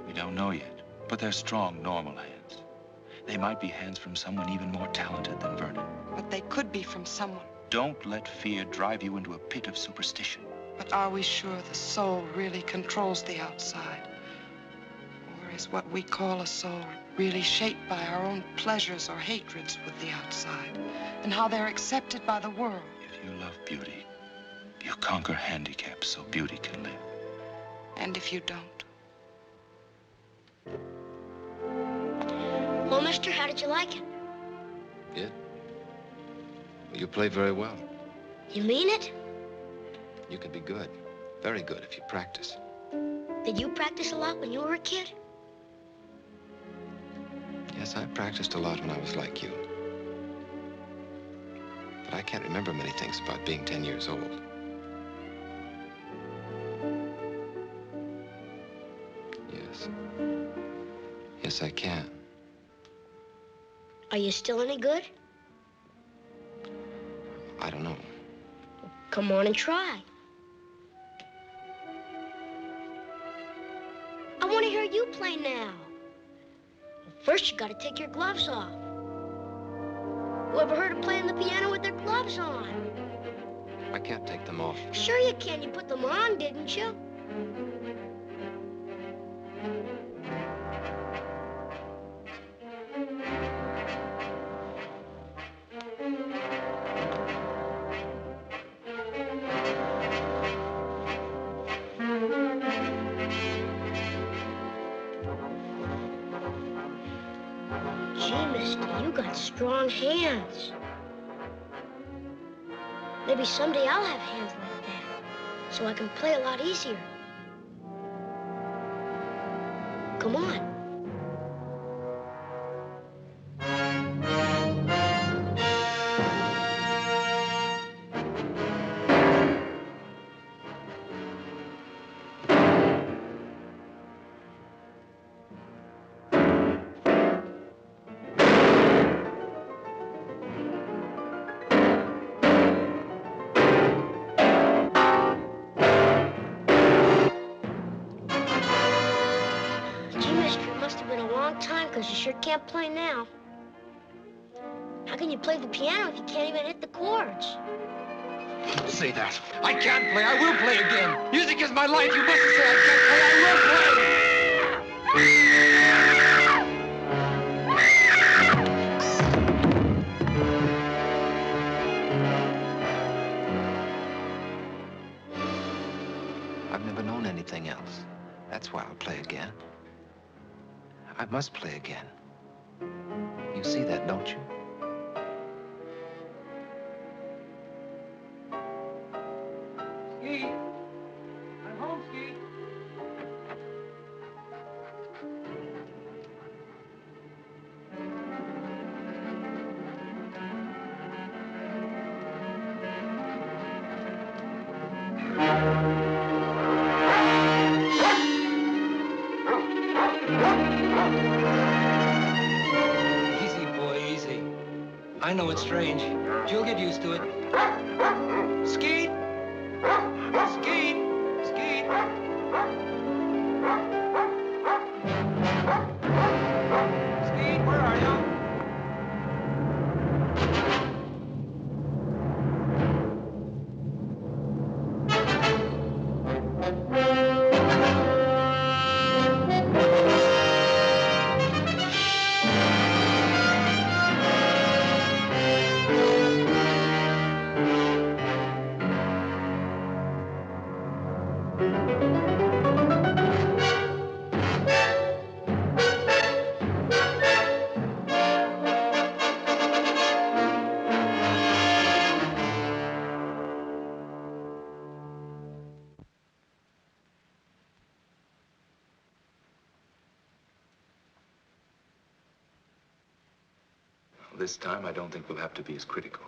We don't know yet, but they're strong, normal hands. They might be hands from someone even more talented than Vernon. But they could be from someone Don't let fear drive you into a pit of superstition. But are we sure the soul really controls the outside? Or is what we call a soul really shaped by our own pleasures or hatreds with the outside, and how they're accepted by the world? If you love beauty, you conquer handicaps so beauty can live. And if you don't? Well, mister, how did you like it? It? Well, you play very well. You mean it? You can be good. Very good if you practice. Did you practice a lot when you were a kid? Yes, I practiced a lot when I was like you. But I can't remember many things about being 10 years old. Yes. Yes, I can. Are you still any good? I don't know. Come on and try. I want to hear you play now. First, you got to take your gloves off. Who ever heard of playing the piano with their gloves on? I can't take them off. Sure you can. You put them on, didn't you? Gee, mister, you got strong hands. Maybe someday I'll have hands like that, so I can play a lot easier. Come on. Because you sure can't play now. How can you play the piano if you can't even hit the chords? Don't say that. I can't play. I will play again. Music is my life. You mustn't say I can't play. I will play. I've never known anything else. That's why I'll play again. I must play again. You see that, don't you? Skeet! I'm home, Skeet! I know it's strange. But you'll get used to it. Skeet! Skeet! Skeet! Skeet, where are you? This time, I don't think we'll have to be as critical.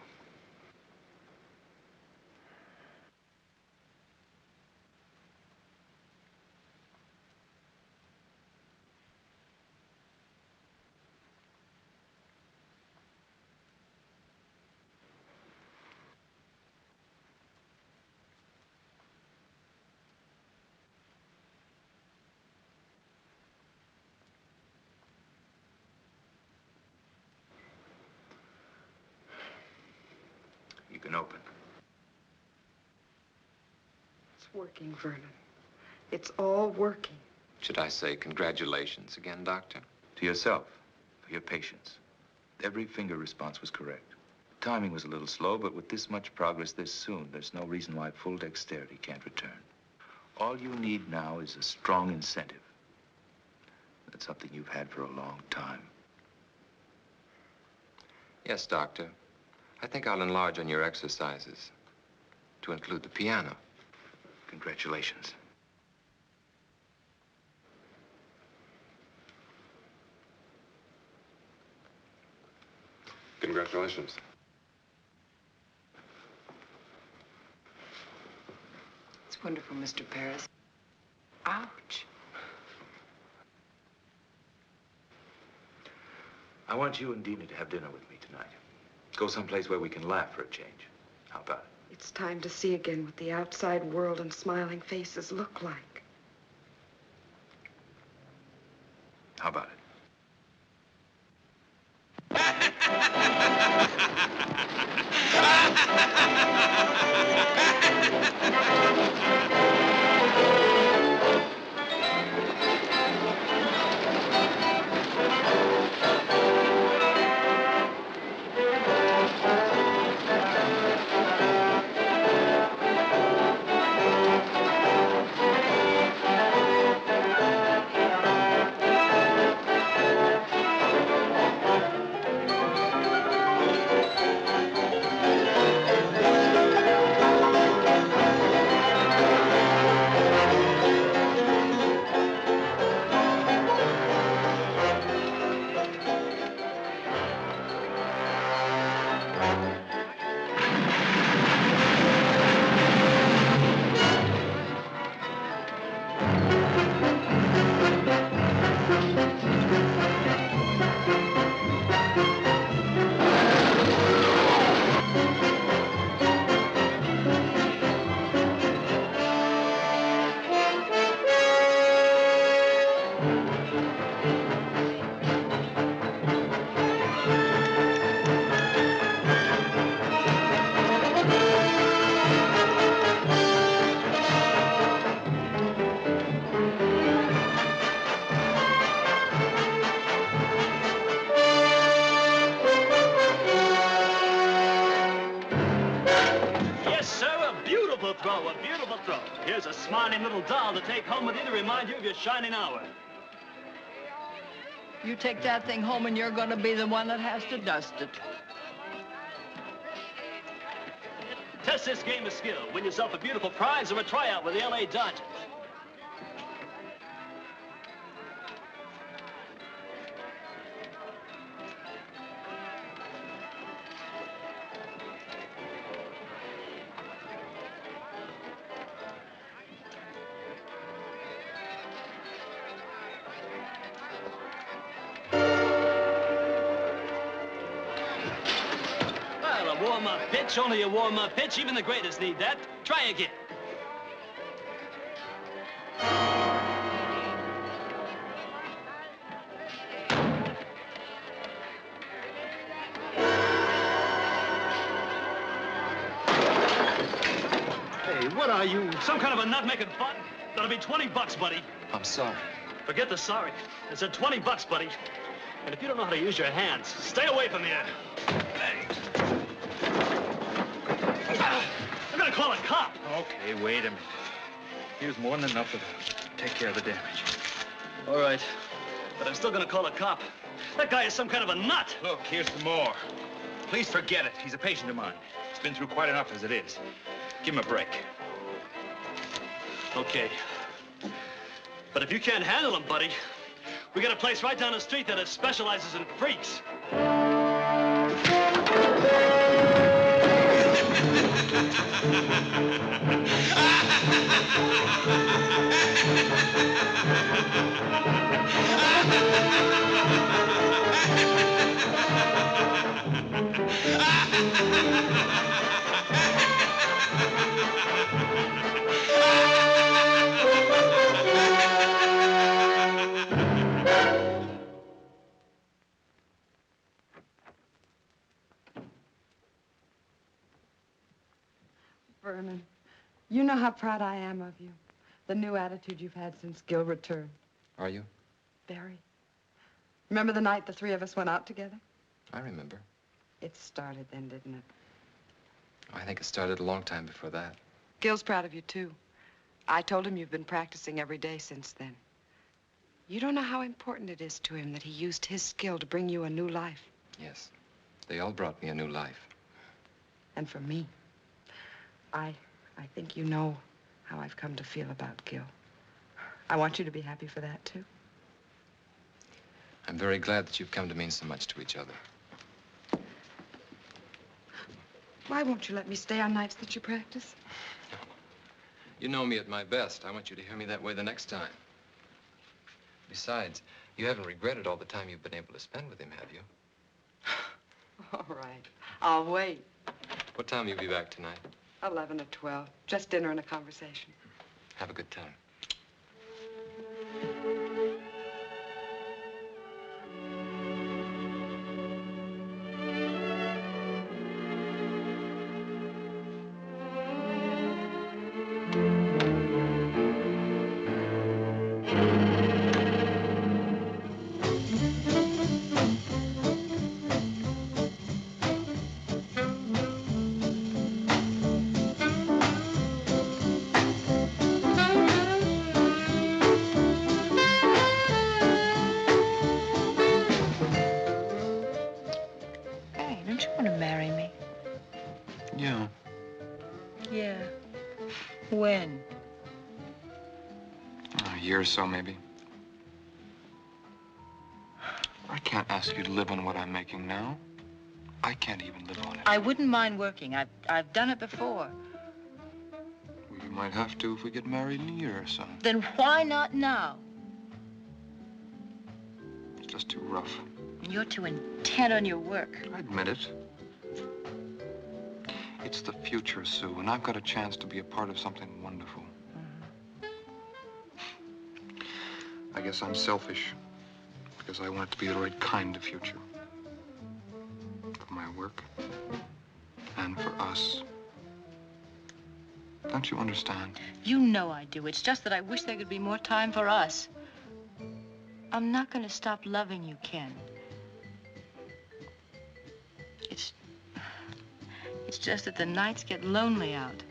you can open. It's working, Vernon. It's all working. Should I say congratulations again, Doctor? To yourself, for your patience. Every finger response was correct. Timing was a little slow, but with this much progress this soon, there's no reason why full dexterity can't return. All you need now is a strong incentive. That's something you've had for a long time. Yes, Doctor. I think I'll enlarge on your exercises to include the piano. Congratulations. Congratulations. It's wonderful, Mr. Paris. Ouch. I want you and Dina to have dinner with me tonight. Go someplace where we can laugh for a change. How about it? It's time to see again what the outside world and smiling faces look like. How about it? Here's a smiling little doll to take home with you to remind you of your shining hour. You take that thing home and you're going to be the one that has to dust it. Test this game of skill. Win yourself a beautiful prize or a tryout with the L.A. Dodgers. Warm-up pitch, only a warm-up pitch. Even the greatest need that. Try again. Hey, what are you? Some kind of a nut making fun? That'll be $20, buddy. I'm sorry. Forget the sorry. I said $20, buddy. And if you don't know how to use your hands, stay away from here. Hey. I'm gonna call a cop. Okay, wait a minute. Here's more than enough of that. Take care of the damage. All right. But I'm still gonna call a cop. That guy is some kind of a nut. Look, here's some more. Please forget it. He's a patient of mine. He's been through quite enough as it is. Give him a break. Okay. But if you can't handle him, buddy, we got a place right down the street that specializes in freaks. Vernon, you know how proud I am of you. The new attitude you've had since Gil returned. Are you? Very. Remember the night the three of us went out together? I remember. It started then, didn't it? I think it started a long time before that. Gil's proud of you, too. I told him you've been practicing every day since then. You don't know how important it is to him that he used his skill to bring you a new life. Yes. They all brought me a new life. And for me, I think you know how I've come to feel about Gil. I want you to be happy for that, too. I'm very glad that you've come to mean so much to each other. Why won't you let me stay on nights that you practice? You know me at my best. I want you to hear me that way the next time. Besides, you haven't regretted all the time you've been able to spend with him, have you? All right. I'll wait. What time will you be back tonight? 11 or 12. Just dinner and a conversation. Have a good time. When? A year or so, maybe. I can't ask you to live on what I'm making now. I can't even live on it. I wouldn't mind working. I've done it before. We might have to if we get married in a year or so. Then why not now? It's just too rough. You're too intent on your work. I admit it. It's the future, Sue, and I've got a chance to be a part of something wonderful. I guess I'm selfish, because I want it to be the right kind of future. For my work, and for us. Don't you understand? You know I do. It's just that I wish there could be more time for us. I'm not going to stop loving you, Ken. It's just that the nights get lonely out.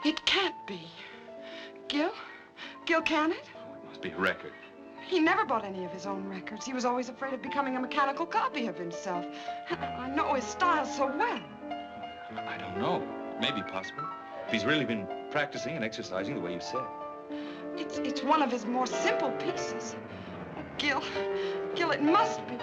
It can't be. Gil? Gil, can it? Oh, it must be a record. He never bought any of his own records. He was always afraid of becoming a mechanical copy of himself. I know his style so well. I don't know. Maybe possible. If he's really been practicing and exercising the way you said. It's one of his more simple pieces. Gil, it must be.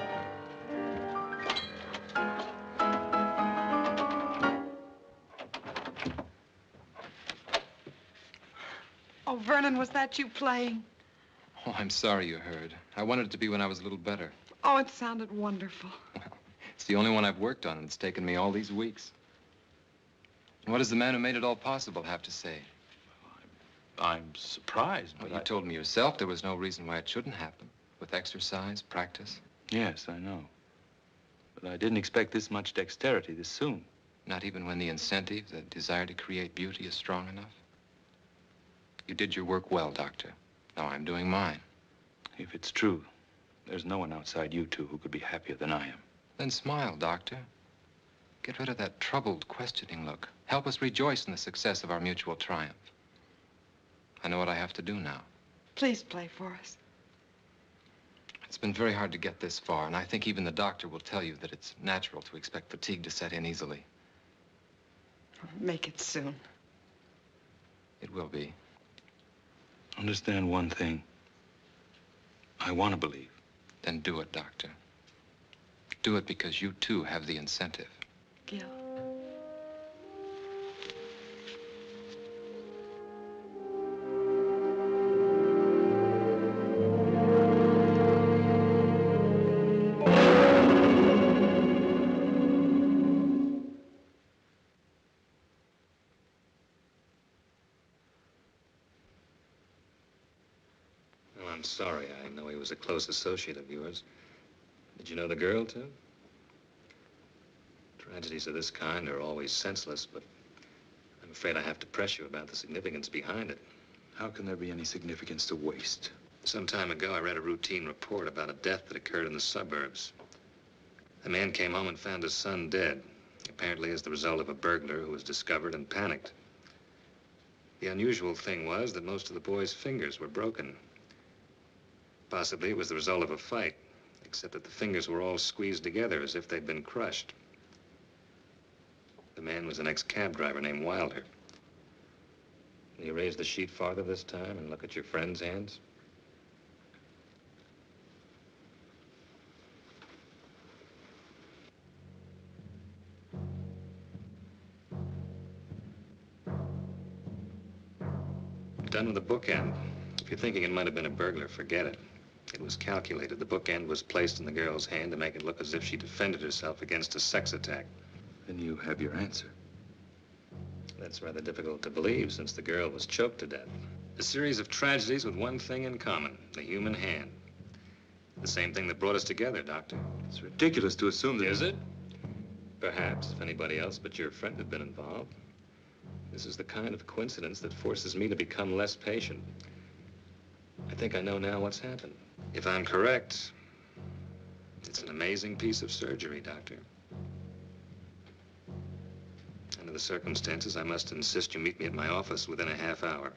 Oh, Vernon, was that you playing? Oh, I'm sorry you heard. I wanted it to be when I was a little better. Oh, it sounded wonderful. It's the only one I've worked on, and it's taken me all these weeks. What does the man who made it all possible have to say? I'm surprised, Well, but you told me yourself there was no reason why it shouldn't happen. With exercise, practice. Yes, I know. But I didn't expect this much dexterity this soon. Not even when the incentive, the desire to create beauty is strong enough? You did your work well, Doctor. Now I'm doing mine. If it's true, there's no one outside you two who could be happier than I am. Then smile, Doctor. Get rid of that troubled, questioning look. Help us rejoice in the success of our mutual triumph. I know what I have to do now. Please play for us. It's been very hard to get this far, and I think even the doctor will tell you that it's natural to expect fatigue to set in easily. Make it soon. It will be. Understand one thing. I want to believe. Then do it, Doctor. Do it because you, too, have the incentive. Gil. I'm sorry. I know he was a close associate of yours. Did you know the girl, too? Tragedies of this kind are always senseless, but I'm afraid I have to press you about the significance behind it. How can there be any significance to waste? Some time ago, I read a routine report about a death that occurred in the suburbs. A man came home and found his son dead, apparently as the result of a burglar who was discovered and panicked. The unusual thing was that most of the boy's fingers were broken. Possibly it was the result of a fight, except that the fingers were all squeezed together as if they'd been crushed. The man was an ex-cab driver named Wilder. Will you raise the sheet farther this time and look at your friend's hands? Done with the bookend. If you're thinking it might have been a burglar, forget it. It was calculated. The bookend was placed in the girl's hand to make it look as if she defended herself against a sex attack. Then you have your answer. That's rather difficult to believe, since the girl was choked to death. A series of tragedies with one thing in common, the human hand. The same thing that brought us together, Doctor. It's ridiculous to assume that... Is it? Perhaps, if anybody else but your friend had been involved. This is the kind of coincidence that forces me to become less patient. I think I know now what's happened. If I'm correct, it's an amazing piece of surgery, Doctor. Under the circumstances, I must insist you meet me at my office within a half hour.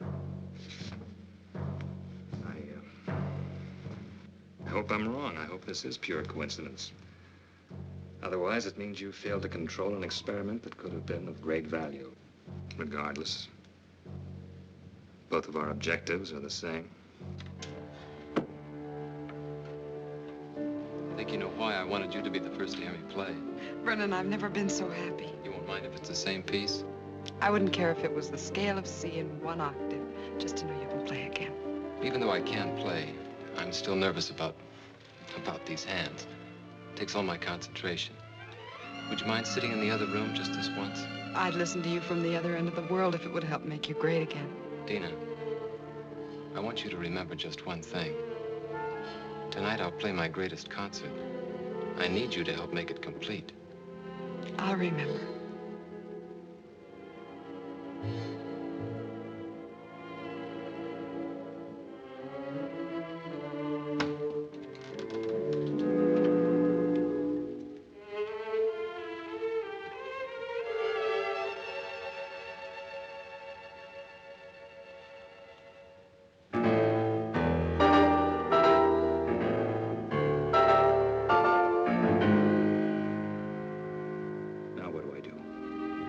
I hope I'm wrong. I hope this is pure coincidence. Otherwise, it means you failed to control an experiment that could have been of great value. Regardless, both of our objectives are the same. I think you know why I wanted you to be the first to hear me play. Vernon, I've never been so happy. You won't mind if it's the same piece? I wouldn't care if it was the scale of C in one octave, just to know you can play again. Even though I can play, I'm still nervous about these hands. It takes all my concentration. Would you mind sitting in the other room just this once? I'd listen to you from the other end of the world if it would help make you great again. Dina, I want you to remember just one thing. Tonight I'll play my greatest concert. I need you to help make it complete. I'll remember.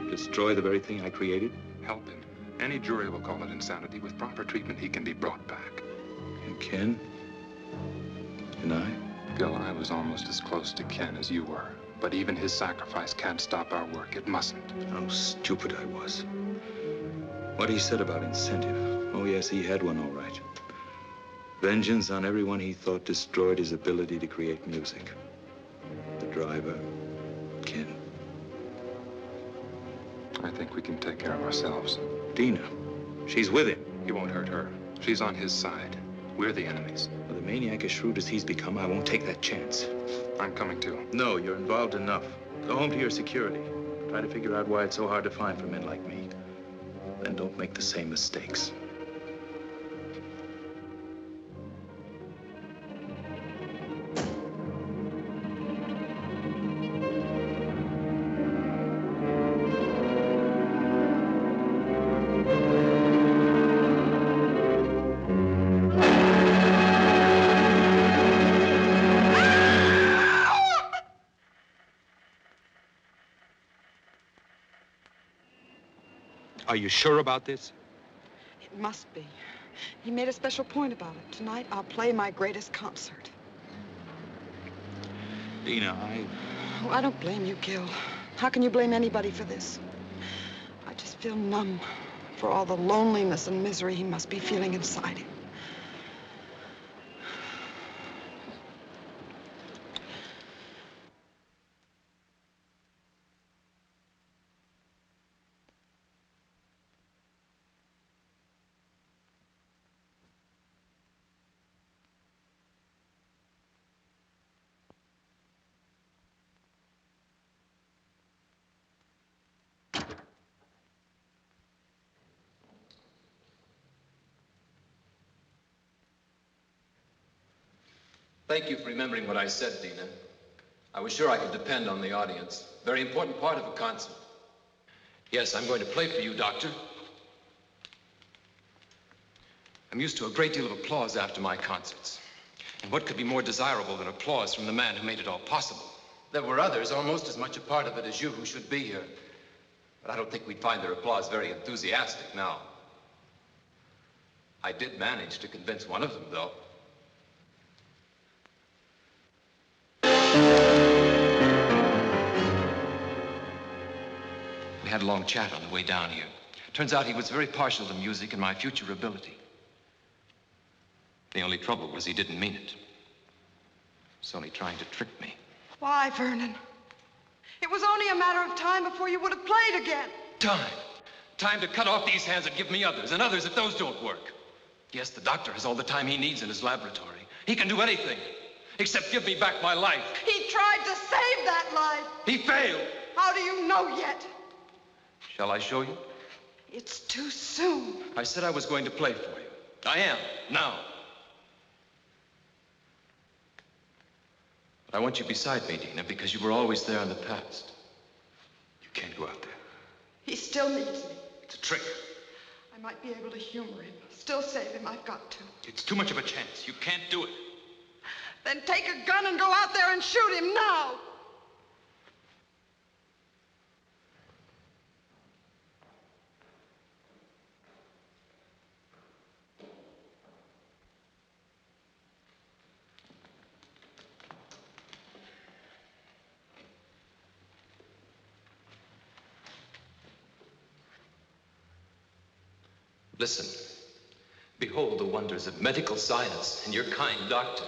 Destroy the very thing I created? Help him. Any jury will call it insanity. With proper treatment, he can be brought back. And Ken? And I? Gil, I was almost as close to Ken as you were. But even his sacrifice can't stop our work. It mustn't. How stupid I was. What he said about incentive. Oh, yes, he had one, all right. Vengeance on everyone he thought destroyed his ability to create music. The driver, Ken. I think we can take care of ourselves. Dina, she's with him. He won't hurt her. She's on his side. We're the enemies. With a maniac as shrewd as he's become, I won't take that chance. I'm coming too. No, you're involved enough. Go home to your security. Try to figure out why it's so hard to find for men like me. Then don't make the same mistakes. Are you sure about this? It must be. He made a special point about it. Tonight, I'll play my greatest concert. Dina, Oh, I don't blame you, Gil. How can you blame anybody for this? I just feel numb for all the loneliness and misery he must be feeling inside him. Thank you for remembering what I said, Dina. I was sure I could depend on the audience. Very important part of a concert. Yes, I'm going to play for you, Doctor. I'm used to a great deal of applause after my concerts. And what could be more desirable than applause from the man who made it all possible? There were others, almost as much a part of it as you, who should be here. But I don't think we'd find their applause very enthusiastic now. I did manage to convince one of them, though. We had a long chat on the way down here. Turns out he was very partial to music and my future ability. The only trouble was he didn't mean it. He was only trying to trick me. Why, Vernon? It was only a matter of time before you would have played again. Time. Time to cut off these hands and give me others, and others if those don't work. Yes, the doctor has all the time he needs in his laboratory. He can do anything, except give me back my life. He tried to save that life. He failed. How do you know yet? Shall I show you? It's too soon. I said I was going to play for you. I am, now. But I want you beside me, Dina, because you were always there in the past. You can't go out there. He still needs me. It's a trick. I might be able to humor him. Still save him. I've got to. It's too much of a chance. You can't do it. Then take a gun and go out there and shoot him now. Listen. Behold the wonders of medical science and your kind doctor.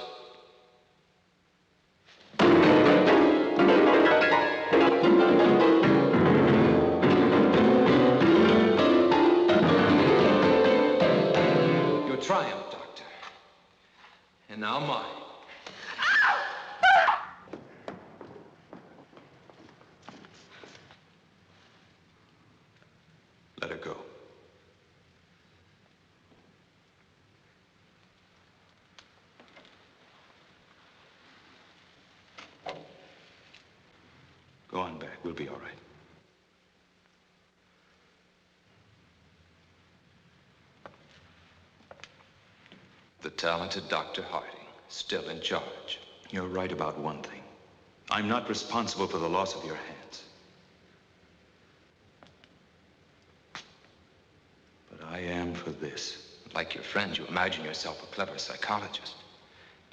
Your triumph, Doctor. And now mine. Let her go. Go on back. We'll be all right. The talented Dr. Harding, still in charge. You're right about one thing. I'm not responsible for the loss of your hands. But I am for this. Like your friend, you imagine yourself a clever psychologist.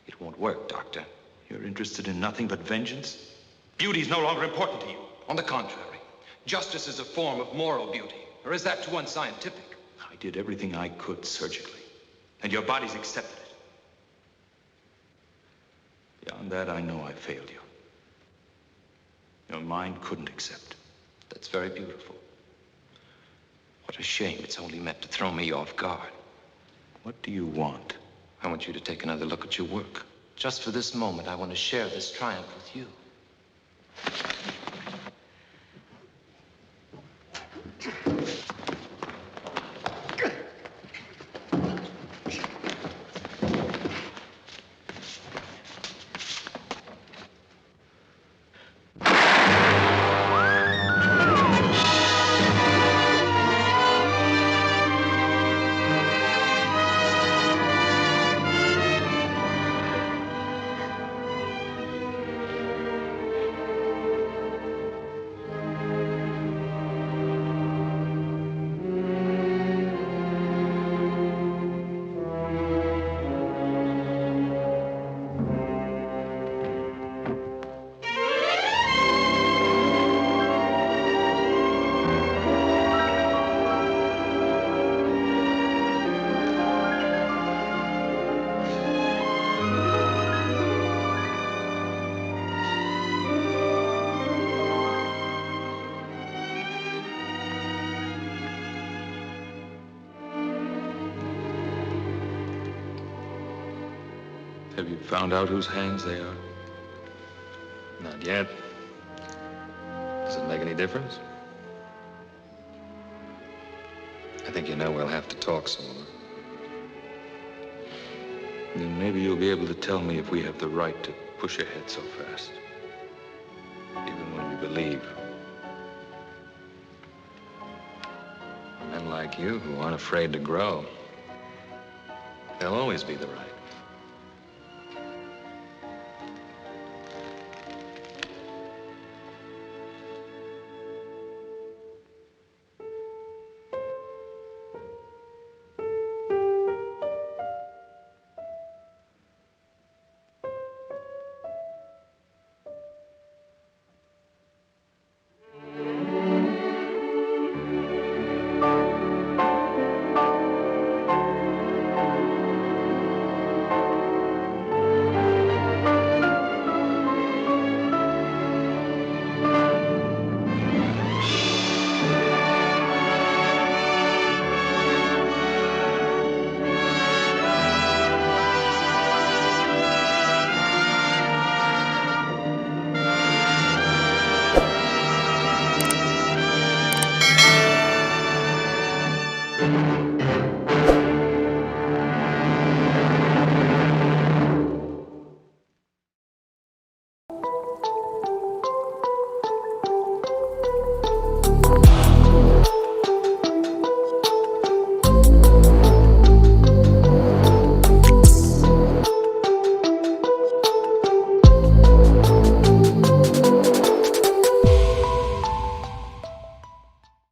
It won't work, Doctor. You're interested in nothing but vengeance? Beauty's no longer important to you. On the contrary, justice is a form of moral beauty. Or is that too unscientific? I did everything I could surgically, and your body's accepted it. Beyond that, I know I failed you. Your mind couldn't accept. That's very beautiful. What a shame. It's only meant to throw me off guard. What do you want? I want you to take another look at your work. Just for this moment, I want to share this triumph with you. Have you found out whose hands they are? Not yet. Does it make any difference? I think you know we'll have to talk some more. Then maybe you'll be able to tell me if we have the right to push ahead so fast. Even when we believe. Men like you who aren't afraid to grow, they'll always be the right.